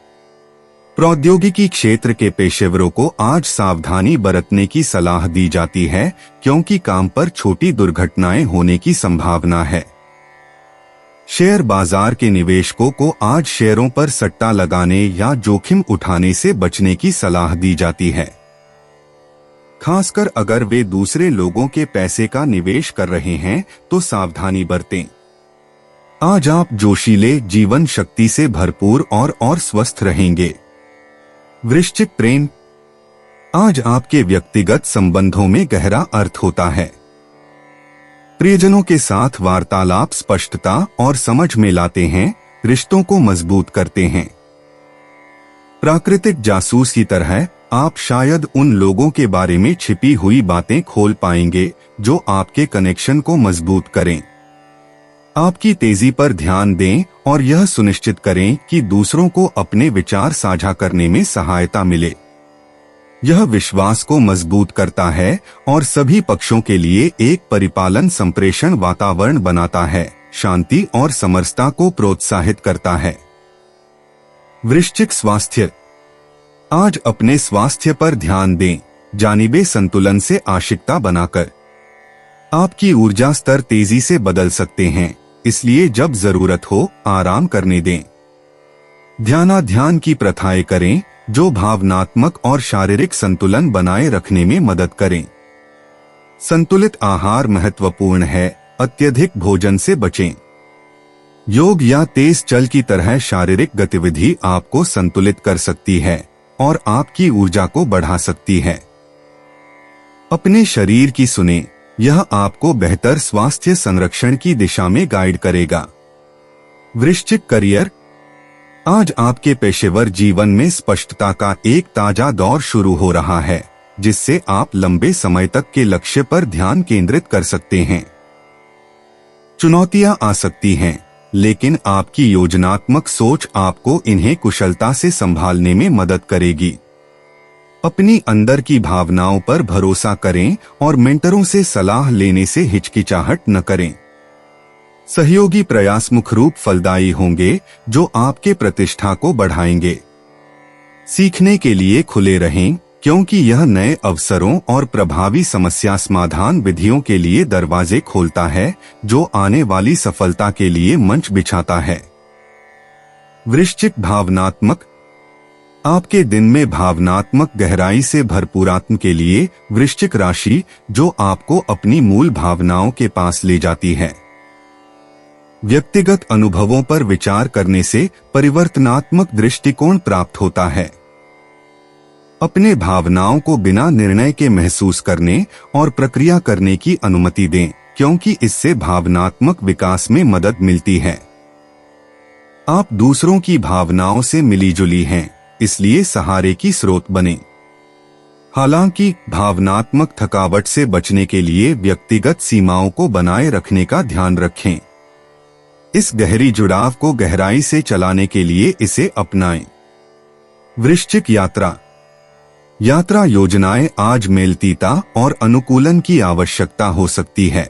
प्रौद्योगिकी क्षेत्र के पेशेवरों को आज सावधानी बरतने की सलाह दी जाती है, क्योंकि काम पर छोटी दुर्घटनाएं होने की संभावना है। शेयर बाजार के निवेशकों को आज शेयरों पर सट्टा लगाने या जोखिम उठाने से बचने की सलाह दी जाती है, खासकर अगर वे दूसरे लोगों के पैसे का निवेश कर रहे हैं तो सावधानी बरतें। आज आप जोशीले, जीवन शक्ति से भरपूर और स्वस्थ रहेंगे। वृश्चिक प्रेम। आज आपके व्यक्तिगत संबंधों में गहरा अर्थ होता है। प्रियजनों के साथ वार्तालाप स्पष्टता और समझ में लाते हैं, रिश्तों को मजबूत करते हैं। प्राकृतिक जासूस की तरह आप शायद उन लोगों के बारे में छिपी हुई बातें खोल पाएंगे जो आपके कनेक्शन को मजबूत करें। आपकी तेजी पर ध्यान दें और यह सुनिश्चित करें कि दूसरों को अपने विचार साझा करने में सहायता मिले। यह विश्वास को मजबूत करता है और सभी पक्षों के लिए एक परिपालन संप्रेषण वातावरण बनाता है, शांति और समरसता को प्रोत्साहित करता है। वृश्चिक स्वास्थ्य। आज अपने स्वास्थ्य पर ध्यान दें, जानिबे संतुलन से आशिकता बनाकर। आपकी ऊर्जा स्तर तेजी से बदल सकते हैं, इसलिए जब जरूरत हो आराम करने दें। ध्यान की प्रथाएं करें जो भावनात्मक और शारीरिक संतुलन बनाए रखने में मदद करें। संतुलित आहार महत्वपूर्ण है, अत्यधिक भोजन से बचें। योग या तेज चल की तरह शारीरिक गतिविधि आपको संतुलित कर सकती है और आपकी ऊर्जा को बढ़ा सकती है। अपने शरीर की सुने, यह आपको बेहतर स्वास्थ्य संरक्षण की दिशा में गाइड करेगा। वृश्चिक करियर। आज आपके पेशेवर जीवन में स्पष्टता का एक ताजा दौर शुरू हो रहा है, जिससे आप लंबे समय तक के लक्ष्य पर ध्यान केंद्रित कर सकते हैं। चुनौतियां आ सकती हैं, लेकिन आपकी योजनात्मक सोच आपको इन्हें कुशलता से संभालने में मदद करेगी। अपनी अंदर की भावनाओं पर भरोसा करें और मेंटरों से सलाह लेने से हिचकिचाहट न करें। सहयोगी प्रयास मुख्य रूप फलदायी होंगे, जो आपके प्रतिष्ठा को बढ़ाएंगे। सीखने के लिए खुले रहें, क्योंकि यह नए अवसरों और प्रभावी समस्या समाधान विधियों के लिए दरवाजे खोलता है, जो आने वाली सफलता के लिए मंच बिछाता है। वृश्चिक भावनात्मक। आपके दिन में भावनात्मक गहराई से भरपूर आत्म के लिए वृश्चिक राशि, जो आपको अपनी मूल भावनाओं के पास ले जाती है। व्यक्तिगत अनुभवों पर विचार करने से परिवर्तनात्मक दृष्टिकोण प्राप्त होता है। अपने भावनाओं को बिना निर्णय के महसूस करने और प्रक्रिया करने की अनुमति दें, क्योंकि इससे भावनात्मक विकास में मदद मिलती है। आप दूसरों की भावनाओं से मिलीजुली हैं, इसलिए सहारे की स्रोत बने। हालांकि भावनात्मक थकावट से बचने के लिए व्यक्तिगत सीमाओं को बनाए रखने का ध्यान रखें। इस गहरी जुड़ाव को गहराई से चलाने के लिए इसे अपनाएं। वृश्चिक यात्रा। यात्रा योजनाएं आज मेलतीता और अनुकूलन की आवश्यकता हो सकती है।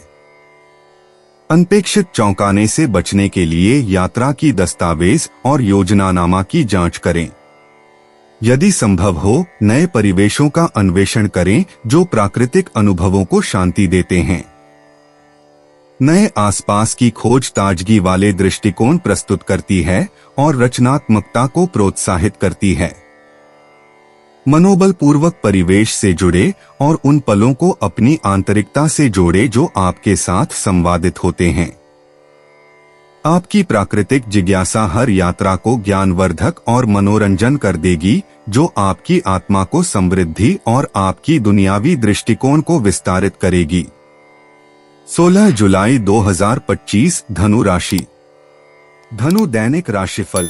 अनपेक्षित चौंकाने से बचने के लिए यात्रा की दस्तावेज और योजनानामा की जांच करें। यदि संभव हो, नए परिवेशों का अन्वेषण करें जो प्राकृतिक अनुभवों को शांति देते हैं। नए आसपास की खोज ताजगी वाले दृष्टिकोण प्रस्तुत करती है और रचनात्मकता को प्रोत्साहित करती है। मनोबल पूर्वक परिवेश से जुड़े और उन पलों को अपनी आंतरिकता से जोड़े जो आपके साथ संवादित होते हैं। आपकी प्राकृतिक जिज्ञासा हर यात्रा को ज्ञानवर्धक और मनोरंजन कर देगी, जो आपकी आत्मा को समृद्धि और आपकी दुनियावी दृष्टिकोण को विस्तारित करेगी। 16 जुलाई 2025 धनु राशि। धनु दैनिक राशिफल।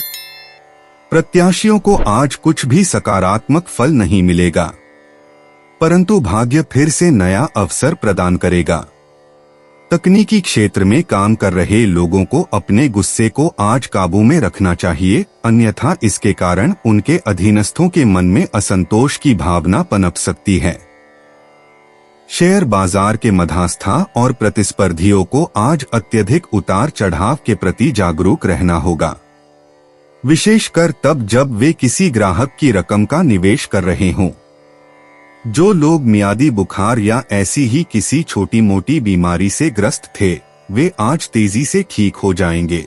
प्रत्याशियों को आज कुछ भी सकारात्मक फल नहीं मिलेगा, परंतु भाग्य फिर से नया अवसर प्रदान करेगा। तकनीकी क्षेत्र में काम कर रहे लोगों को अपने गुस्से को आज काबू में रखना चाहिए, अन्यथा इसके कारण उनके अधीनस्थों के मन में असंतोष की भावना पनप सकती है। शेयर बाजार के मध्यस्थों और प्रतिस्पर्धियों को आज अत्यधिक उतार चढ़ाव के प्रति जागरूक रहना होगा, विशेषकर तब जब वे किसी ग्राहक की रकम का निवेश कर रहे हों। जो लोग मियादी बुखार या ऐसी ही किसी छोटी मोटी बीमारी से ग्रस्त थे, वे आज तेजी से ठीक हो जाएंगे।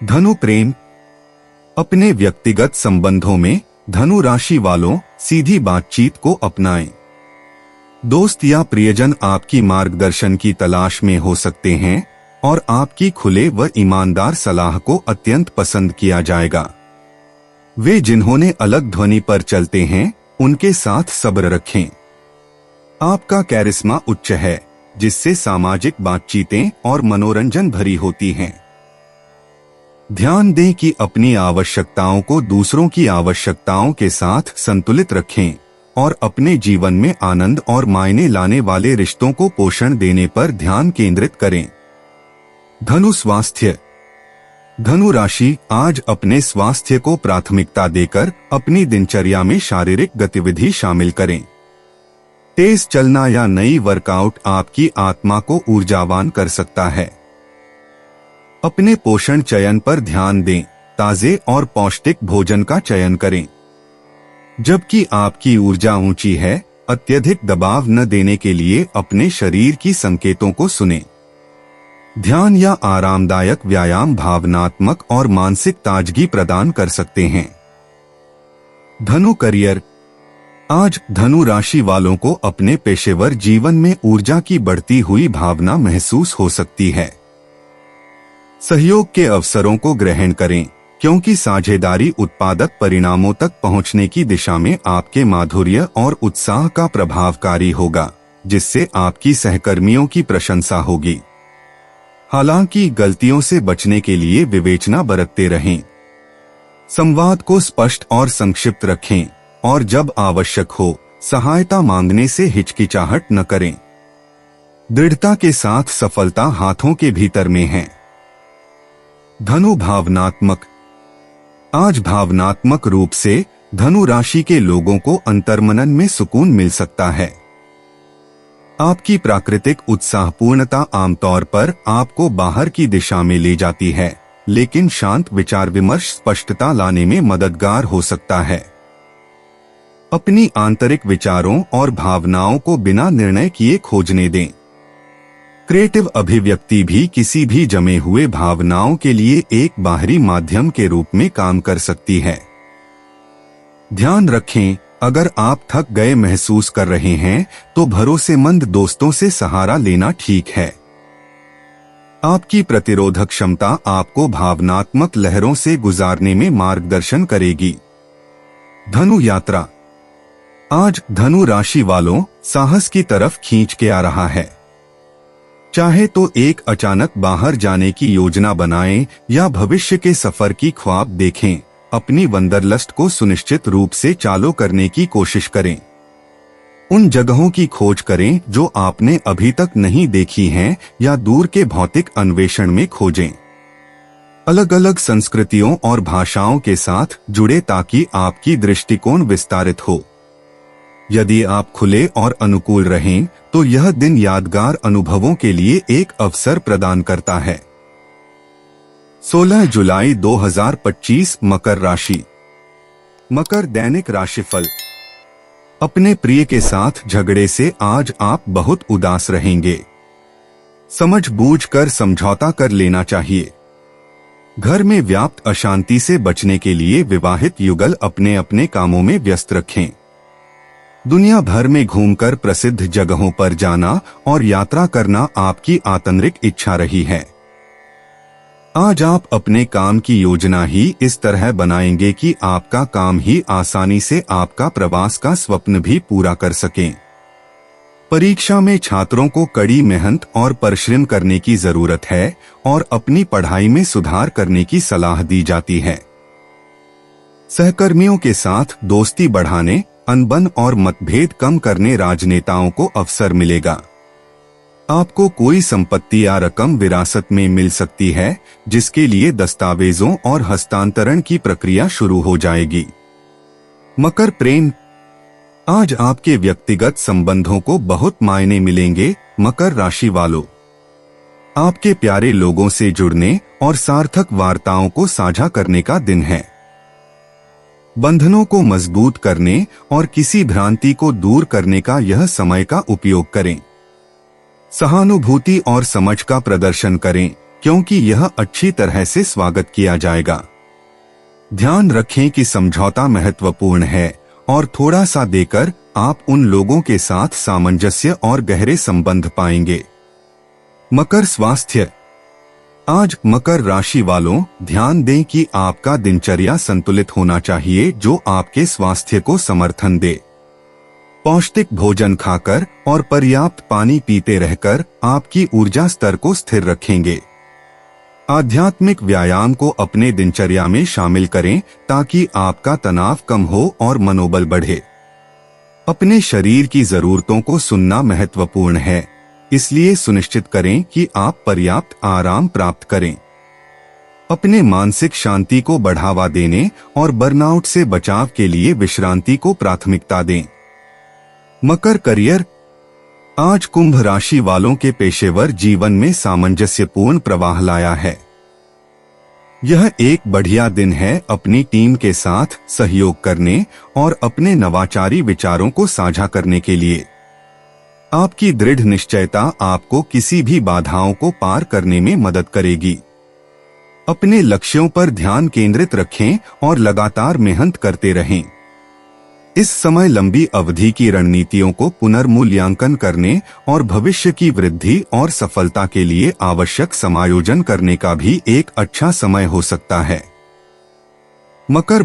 धनु प्रेम। अपने व्यक्तिगत संबंधों में धनु राशि वालों सीधी बातचीत को अपनाएं। दोस्त या प्रियजन आपकी मार्गदर्शन की तलाश में हो सकते हैं और आपकी खुले व ईमानदार सलाह को अत्यंत पसंद किया जाएगा। वे जिन्होंने अलग ध्वनि पर चलते हैं, उनके साथ सब्र रखें। आपका कैरिस्मा उच्च है, जिससे सामाजिक बातचीतें और मनोरंजन भरी होती हैं। ध्यान दें कि अपनी आवश्यकताओं को दूसरों की आवश्यकताओं के साथ संतुलित रखें और अपने जीवन में आनंद और मायने लाने वाले रिश्तों को पोषण देने पर ध्यान केंद्रित करें। धनु स्वास्थ्य। धनु राशि आज अपने स्वास्थ्य को प्राथमिकता देकर अपनी दिनचर्या में शारीरिक गतिविधि शामिल करें। तेज चलना या नई वर्कआउट आपकी आत्मा को ऊर्जावान कर सकता है। अपने पोषण चयन पर ध्यान दें, ताजे और पौष्टिक भोजन का चयन करें। जबकि आपकी ऊर्जा ऊंची है, अत्यधिक दबाव न देने के लिए अपने शरीर की संकेतों को सुनें। ध्यान या आरामदायक व्यायाम भावनात्मक और मानसिक ताजगी प्रदान कर सकते हैं। धनु करियर। आज धनु राशि वालों को अपने पेशेवर जीवन में ऊर्जा की बढ़ती हुई भावना महसूस हो सकती है। सहयोग के अवसरों को ग्रहण करें, क्योंकि साझेदारी उत्पादक परिणामों तक पहुंचने की दिशा में आपके माधुर्य और उत्साह का प्रभावकारी होगा, जिससे आपकी सहकर्मियों की प्रशंसा होगी। हालांकि गलतियों से बचने के लिए विवेचना बरतते रहें। संवाद को स्पष्ट और संक्षिप्त रखें और जब आवश्यक हो सहायता मांगने से हिचकिचाहट न करें। दृढ़ता के साथ सफलता हाथों के भीतर में है। धनु भावनात्मक। आज भावनात्मक रूप से धनु राशि के लोगों को अंतर्मनन में सुकून मिल सकता है। आपकी प्राकृतिक उत्साहपूर्णता आमतौर पर आपको बाहर की दिशा में ले जाती है, लेकिन शांत विचार विमर्श स्पष्टता लाने में मददगार हो सकता है। अपनी आंतरिक विचारों और भावनाओं को बिना निर्णय किए खोजने दें। क्रिएटिव अभिव्यक्ति भी किसी भी जमे हुए भावनाओं के लिए एक बाहरी माध्यम के रूप में काम कर सकती है। ध्यान रखें, अगर आप थक गए महसूस कर रहे हैं तो भरोसेमंद दोस्तों से सहारा लेना ठीक है। आपकी प्रतिरोधक क्षमता आपको भावनात्मक लहरों से गुजारने में मार्गदर्शन करेगी। धनु यात्रा। आज धनु राशि वालों साहस की तरफ खींच के आ रहा है। चाहे तो एक अचानक बाहर जाने की योजना बनाएं या भविष्य के सफर की ख्वाब देखें, अपनी वंडरलस्ट को सुनिश्चित रूप से चालू करने की कोशिश करें। उन जगहों की खोज करें जो आपने अभी तक नहीं देखी हैं या दूर के भौतिक अन्वेषण में खोजें। अलग अलग संस्कृतियों और भाषाओं के साथ जुड़े ताकि आपकी दृष्टिकोण विस्तारित हो। यदि आप खुले और अनुकूल रहें तो यह दिन यादगार अनुभवों के लिए एक अवसर प्रदान करता है। 16 जुलाई 2025 मकर राशि। मकर दैनिक राशिफल। अपने प्रिय के साथ झगड़े से आज आप बहुत उदास रहेंगे। समझबूझकर समझौता कर लेना चाहिए। घर में व्याप्त अशांति से बचने के लिए विवाहित युगल अपने अपने कामों में व्यस्त रखें। दुनिया भर में घूमकर प्रसिद्ध जगहों पर जाना और यात्रा करना आपकी आंतरिक इच्छा रही है। आज आप अपने काम की योजना ही इस तरह बनाएंगे कि आपका काम ही आसानी से आपका प्रवास का स्वप्न भी पूरा कर सकें। परीक्षा में छात्रों को कड़ी मेहनत और परिश्रम करने की जरूरत है और अपनी पढ़ाई में सुधार करने की सलाह दी जाती है। सहकर्मियों के साथ दोस्ती बढ़ाने, अनबन और मतभेद कम करने राजनेताओं को अवसर मिलेगा। आपको कोई संपत्ति या रकम विरासत में मिल सकती है, जिसके लिए दस्तावेजों और हस्तांतरण की प्रक्रिया शुरू हो जाएगी। मकर प्रेम। आज आपके व्यक्तिगत संबंधों को बहुत मायने मिलेंगे। मकर राशि वालों, आपके प्यारे लोगों से जुड़ने और सार्थक वार्ताओं को साझा करने का दिन है। बंधनों को मजबूत करने और किसी भ्रांति को दूर करने का यह समय का उपयोग करें। सहानुभूति और समझ का प्रदर्शन करें, क्योंकि यह अच्छी तरह से स्वागत किया जाएगा। ध्यान रखें कि समझौता महत्वपूर्ण है और थोड़ा सा देकर आप उन लोगों के साथ सामंजस्य और गहरे संबंध पाएंगे। मकर स्वास्थ्य। आज मकर राशि वालों ध्यान दें कि आपका दिनचर्या संतुलित होना चाहिए, जो आपके स्वास्थ्य को समर्थन दे। पौष्टिक भोजन खाकर और पर्याप्त पानी पीते रहकर आपकी ऊर्जा स्तर को स्थिर रखेंगे। आध्यात्मिक व्यायाम को अपने दिनचर्या में शामिल करें ताकि आपका तनाव कम हो और मनोबल बढ़े। अपने शरीर की जरूरतों को सुनना महत्वपूर्ण है, इसलिए सुनिश्चित करें कि आप पर्याप्त आराम प्राप्त करें। अपने मानसिक शांति को बढ़ावा देने और बर्नआउट से बचाव के लिए विश्रांति को प्राथमिकता दें। मकर करियर। आज कुंभ राशि वालों के पेशेवर जीवन में सामंजस्यपूर्ण प्रवाह लाया है। यह एक बढ़िया दिन है अपनी टीम के साथ सहयोग करने और अपने नवाचारी विचारों को साझा करने के लिए। आपकी दृढ़ निश्चयता आपको किसी भी बाधाओं को पार करने में मदद करेगी। अपने लक्ष्यों पर ध्यान केंद्रित रखें और लगातार मेहनत करते रहें। इस समय लंबी अवधि की रणनीतियों को पुनर्मूल्यांकन करने और भविष्य की वृद्धि और सफलता के लिए आवश्यक समायोजन करने का भी एक अच्छा समय हो सकता है। मकर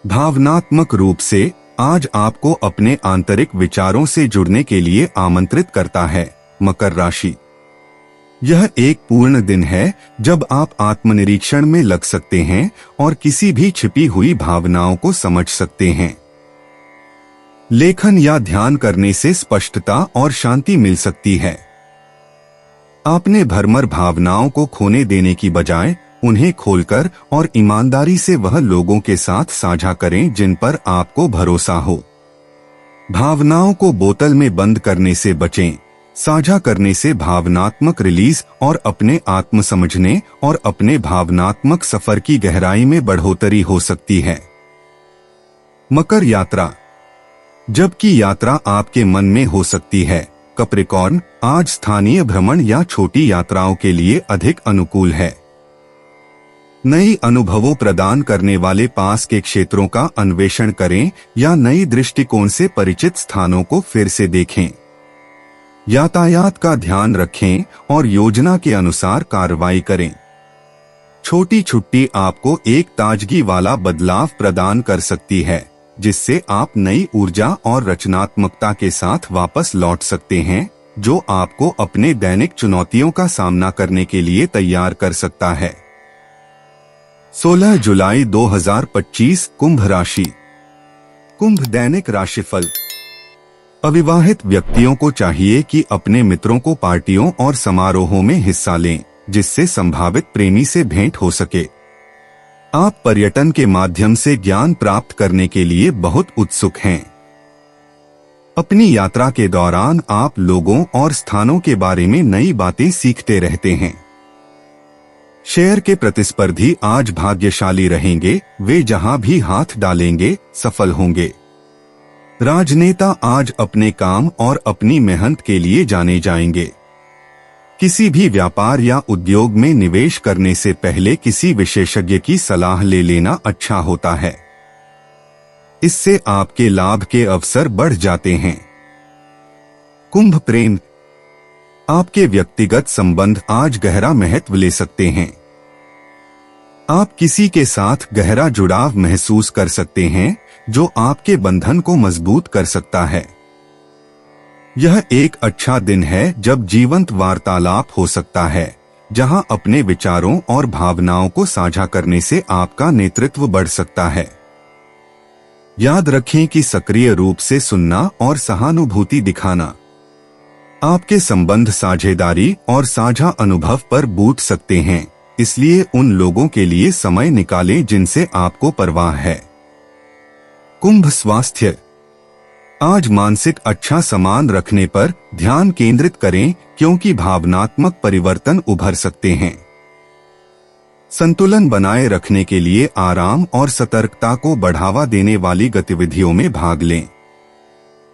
भावनात्मक रूप से आज आपको अपने आंतरिक विचारों से जुड़ने के लिए आमंत्रित करता है। मकर राशि। यह एक पूर्ण दिन है जब आप आत्मनिरीक्षण में लग सकते हैं और किसी भी छिपी हुई भावनाओं को समझ सकते हैं। लेखन या ध्यान करने से स्पष्टता और शांति मिल सकती है। आपने भरमर भावनाओं को खोने देने की बजाय उन्हें खोलकर और ईमानदारी से वह लोगों के साथ साझा करें जिन पर आपको भरोसा हो। भावनाओं को बोतल में बंद करने से बचें। साझा करने से भावनात्मक रिलीज और अपने आत्म समझने और अपने भावनात्मक सफर की गहराई में बढ़ोतरी हो सकती है। मकर यात्रा। जबकि यात्रा आपके मन में हो सकती है, कैप्रिकॉर्न आज स्थानीय भ्रमण या छोटी यात्राओं के लिए अधिक अनुकूल है। नई अनुभवों प्रदान करने वाले पास के क्षेत्रों का अन्वेषण करें या नई दृष्टिकोण से परिचित स्थानों को फिर से देखें। यातायात का ध्यान रखें और योजना के अनुसार कार्रवाई करें। छोटी छुट्टी आपको एक ताजगी वाला बदलाव प्रदान कर सकती है, जिससे आप नई ऊर्जा और रचनात्मकता के साथ वापस लौट सकते हैं, जो आपको अपने दैनिक चुनौतियों का सामना करने के लिए तैयार कर सकता है। 16 जुलाई 2025 कुंभ राशि। कुंभ दैनिक राशिफल। अविवाहित व्यक्तियों को चाहिए कि अपने मित्रों को पार्टियों और समारोहों में हिस्सा लें, जिससे संभावित प्रेमी से भेंट हो सके। आप पर्यटन के माध्यम से ज्ञान प्राप्त करने के लिए बहुत उत्सुक हैं। अपनी यात्रा के दौरान आप लोगों और स्थानों के बारे में नई बातें सीखते रहते हैं। शेयर के प्रतिस्पर्धी आज भाग्यशाली रहेंगे, वे जहां भी हाथ डालेंगे सफल होंगे। राजनेता आज अपने काम और अपनी मेहनत के लिए जाने जाएंगे। किसी भी व्यापार या उद्योग में निवेश करने से पहले किसी विशेषज्ञ की सलाह ले लेना अच्छा होता है। इससे आपके लाभ के अवसर बढ़ जाते हैं। कुंभ प्रेम। आपके व्यक्तिगत संबंध आज गहरा महत्व ले सकते हैं। आप किसी के साथ गहरा जुड़ाव महसूस कर सकते हैं, जो आपके बंधन को मजबूत कर सकता है। यह एक अच्छा दिन है जब जीवंत वार्तालाप हो सकता है, जहां अपने विचारों और भावनाओं को साझा करने से आपका नेतृत्व बढ़ सकता है। याद रखें कि सक्रिय रूप से सुनना और सहानुभूति दिखाना आपके संबंध साझेदारी और साझा अनुभव पर बूट सकते हैं, इसलिए उन लोगों के लिए समय निकालें जिनसे आपको परवाह है। कुंभ स्वास्थ्य। आज मानसिक अच्छा सामान रखने पर ध्यान केंद्रित करें, क्योंकि भावनात्मक परिवर्तन उभर सकते हैं। संतुलन बनाए रखने के लिए आराम और सतर्कता को बढ़ावा देने वाली गतिविधियों में भाग लें।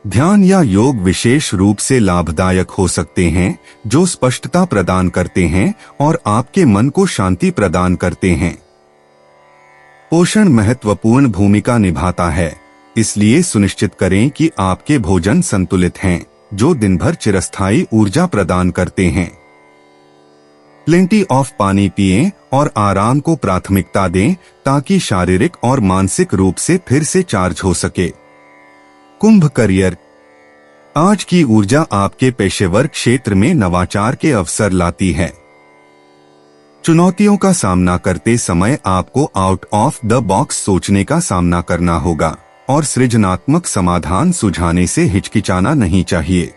ध्यान या योग विशेष रूप से लाभदायक हो सकते हैं, जो स्पष्टता प्रदान करते हैं और आपके मन को शांति प्रदान करते हैं। पोषण महत्वपूर्ण भूमिका निभाता है, इसलिए सुनिश्चित करें कि आपके भोजन संतुलित हैं, जो दिन भर चिरस्थायी ऊर्जा प्रदान करते हैं। प्लेंटी ऑफ पानी पिएं और आराम को प्राथमिकता दें, ताकि शारीरिक और मानसिक रूप से फिर से चार्ज हो सके। कुंभ करियर। आज की ऊर्जा आपके पेशेवर क्षेत्र में नवाचार के अवसर लाती है। चुनौतियों का सामना करते समय आपको आउट ऑफ द बॉक्स सोचने का सामना करना होगा और सृजनात्मक समाधान सुझाने से हिचकिचाना नहीं चाहिए।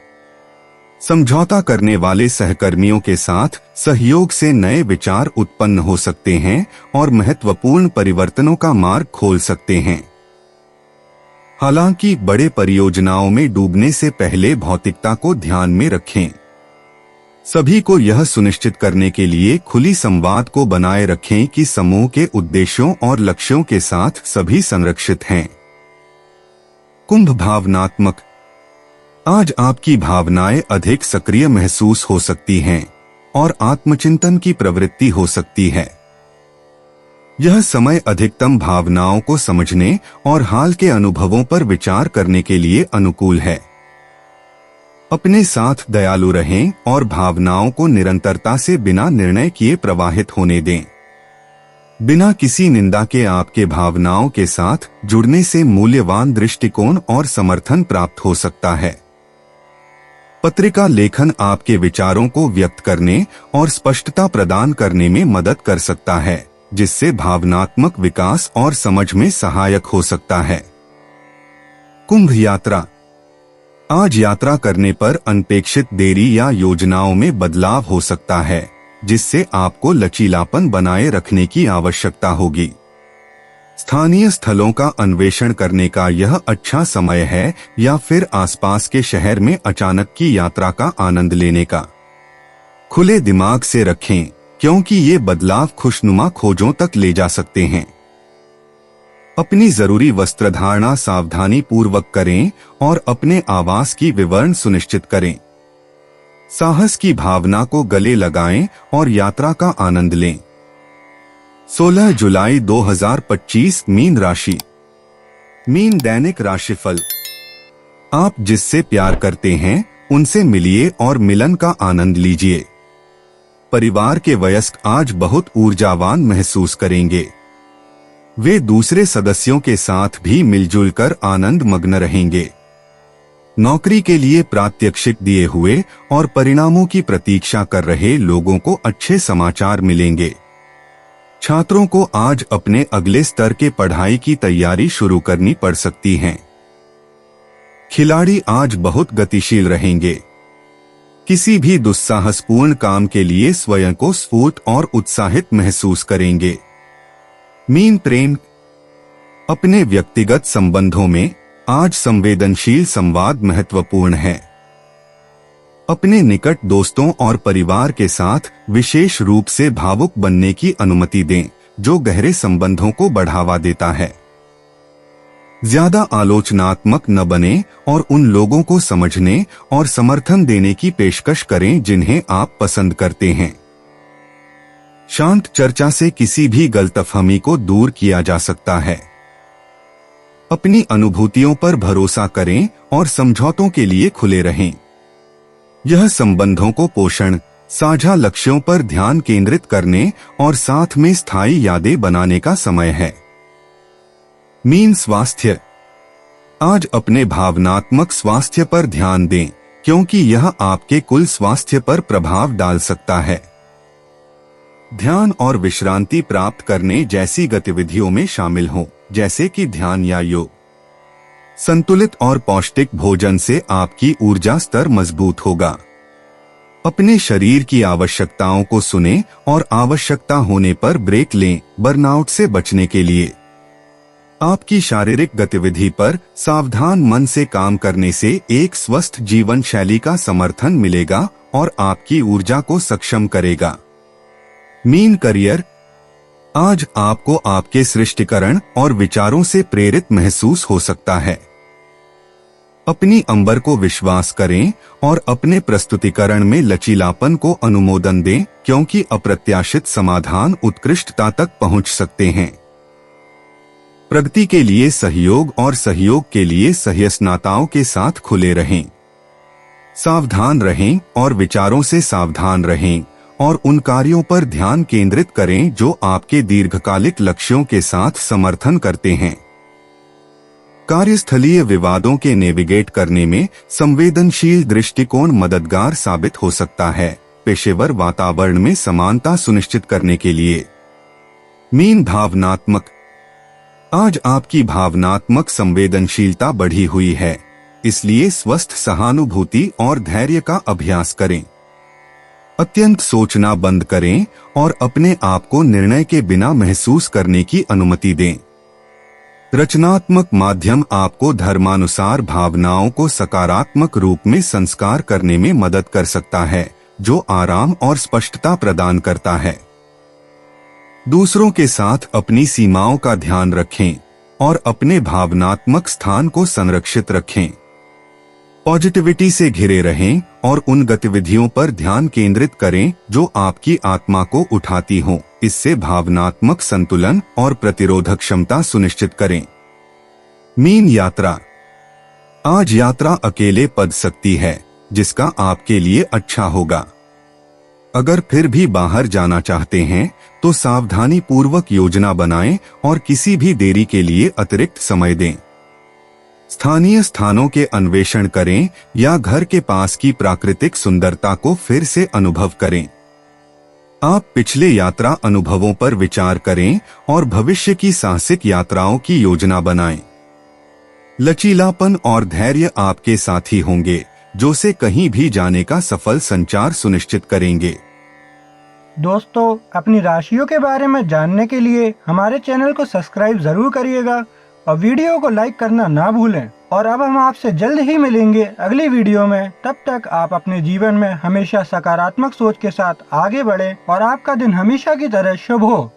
समझौता करने वाले सहकर्मियों के साथ सहयोग से नए विचार उत्पन्न हो सकते हैं और महत्वपूर्ण परिवर्तनों का मार्ग खोल सकते हैं। हालांकि बड़े परियोजनाओं में डूबने से पहले भौतिकता को ध्यान में रखें। सभी को यह सुनिश्चित करने के लिए खुली संवाद को बनाए रखें कि समूह के उद्देश्यों और लक्ष्यों के साथ सभी संरक्षित हैं। कुंभ भावनात्मक। आज आपकी भावनाएं अधिक सक्रिय महसूस हो सकती हैं और आत्मचिंतन की प्रवृत्ति हो सकती है। यह समय अधिकतम भावनाओं को समझने और हाल के अनुभवों पर विचार करने के लिए अनुकूल है। अपने साथ दयालु रहें और भावनाओं को निरंतरता से बिना निर्णय किए प्रवाहित होने दें। बिना किसी निंदा के आपके भावनाओं के साथ जुड़ने से मूल्यवान दृष्टिकोण और समर्थन प्राप्त हो सकता है। पत्रिका लेखन आपके विचारों को व्यक्त करने और स्पष्टता प्रदान करने में मदद कर सकता है, जिससे भावनात्मक विकास और समझ में सहायक हो सकता है। कुंभ यात्रा। आज यात्रा करने पर अनपेक्षित देरी या योजनाओं में बदलाव हो सकता है, जिससे आपको लचीलापन बनाए रखने की आवश्यकता होगी। स्थानीय स्थलों का अन्वेषण करने का यह अच्छा समय है या फिर आसपास के शहर में अचानक की यात्रा का आनंद लेने का। खुले दिमाग से रखें, क्योंकि ये बदलाव खुशनुमा खोजों तक ले जा सकते हैं। अपनी जरूरी वस्त्रधारणा सावधानी पूर्वक करें और अपने आवास की विवरण सुनिश्चित करें। साहस की भावना को गले लगाएं और यात्रा का आनंद लें। 16 जुलाई 2025 मीन राशि। मीन दैनिक राशिफल। आप जिससे प्यार करते हैं उनसे मिलिए और मिलन का आनंद लीजिए। परिवार के वयस्क आज बहुत ऊर्जावान महसूस करेंगे। वे दूसरे सदस्यों के साथ भी मिलजुल कर आनंद मग्न रहेंगे। नौकरी के लिए प्रात्यक्षिक दिए हुए और परिणामों की प्रतीक्षा कर रहे लोगों को अच्छे समाचार मिलेंगे। छात्रों को आज अपने अगले स्तर के पढ़ाई की तैयारी शुरू करनी पड़ सकती है। खिलाड़ी आज बहुत गतिशील रहेंगे। किसी भी दुस्साहसपूर्ण काम के लिए स्वयं को स्फूर्त और उत्साहित महसूस करेंगे। मीन प्रेम। अपने व्यक्तिगत संबंधों में आज संवेदनशील संवाद महत्वपूर्ण है। अपने निकट दोस्तों और परिवार के साथ विशेष रूप से भावुक बनने की अनुमति दें, जो गहरे संबंधों को बढ़ावा देता है। ज्यादा आलोचनात्मक न बने और उन लोगों को समझने और समर्थन देने की पेशकश करें जिन्हें आप पसंद करते हैं। शांत चर्चा से किसी भी गलतफहमी को दूर किया जा सकता है। अपनी अनुभूतियों पर भरोसा करें और समझौतों के लिए खुले रहें। यह संबंधों को पोषण, साझा लक्ष्यों पर ध्यान केंद्रित करने और साथ में स्थायी यादें बनाने का समय है। मीन स्वास्थ्य। आज अपने भावनात्मक स्वास्थ्य पर ध्यान दें, क्योंकि यह आपके कुल स्वास्थ्य पर प्रभाव डाल सकता है। ध्यान और विश्रांति प्राप्त करने जैसी गतिविधियों में शामिल हों, जैसे कि ध्यान या योग। संतुलित और पौष्टिक भोजन से आपकी ऊर्जा स्तर मजबूत होगा। अपने शरीर की आवश्यकताओं को सुनें और आवश्यकता होने पर ब्रेक लें, बर्नआउट से बचने के लिए। आपकी शारीरिक गतिविधि पर सावधान मन से काम करने से एक स्वस्थ जीवन शैली का समर्थन मिलेगा और आपकी ऊर्जा को सक्षम करेगा। Mean career. आज आपको आपके सृष्टिकरण और विचारों से प्रेरित महसूस हो सकता है। अपनी अंबर को विश्वास करें और अपने प्रस्तुतिकरण में लचीलापन को अनुमोदन दें, क्योंकि अप्रत्याशित समाधान उत्कृष्टता तक पहुंच सकते हैं। प्रगति के लिए सहयोग और सहयोग के लिए सह्यस्नाताओं के साथ खुले रहें। सावधान रहें और विचारों से सावधान रहें और उन कार्यों पर ध्यान केंद्रित करें जो आपके दीर्घकालिक लक्ष्यों के साथ समर्थन करते हैं। कार्यस्थलीय विवादों के नेविगेट करने में संवेदनशील दृष्टिकोण मददगार साबित हो सकता है, पेशेवर वातावरण में समानता सुनिश्चित करने के लिए। मीन भावनात्मक। आज आपकी भावनात्मक संवेदनशीलता बढ़ी हुई है, इसलिए स्वस्थ सहानुभूति और धैर्य का अभ्यास करें। अत्यंत सोचना बंद करें और अपने आप को निर्णय के बिना महसूस करने की अनुमति दें। रचनात्मक माध्यम आपको धर्मानुसार भावनाओं को सकारात्मक रूप में संस्कार करने में मदद कर सकता है, जो आराम और स्पष्टता प्रदान करता है। दूसरों के साथ अपनी सीमाओं का ध्यान रखें और अपने भावनात्मक स्थान को संरक्षित रखें। पॉजिटिविटी से घिरे रहें और उन गतिविधियों पर ध्यान केंद्रित करें जो आपकी आत्मा को उठाती हों। इससे भावनात्मक संतुलन और प्रतिरोधक क्षमता सुनिश्चित करें। मीन यात्रा। आज यात्रा अकेले पड़ सकती है, जिसका आपके लिए अच्छा होगा। अगर फिर भी बाहर जाना चाहते हैं तो सावधानी पूर्वक योजना बनाएं और किसी भी देरी के लिए अतिरिक्त समय दें। स्थानीय स्थानों के अन्वेषण करें या घर के पास की प्राकृतिक सुंदरता को फिर से अनुभव करें। आप पिछले यात्रा अनुभवों पर विचार करें और भविष्य की साहसिक यात्राओं की योजना बनाएं। लचीलापन और धैर्य आपके साथी होंगे, जो से कहीं भी जाने का सफल संचार सुनिश्चित करेंगे। दोस्तों, अपनी राशियों के बारे में जानने के लिए हमारे चैनल को सब्सक्राइब जरूर करिएगा और वीडियो को लाइक करना ना भूलें। और अब हम आपसे जल्द ही मिलेंगे अगली वीडियो में। तब तक आप अपने जीवन में हमेशा सकारात्मक सोच के साथ आगे बढ़ें और आपका दिन हमेशा की तरह शुभ हो।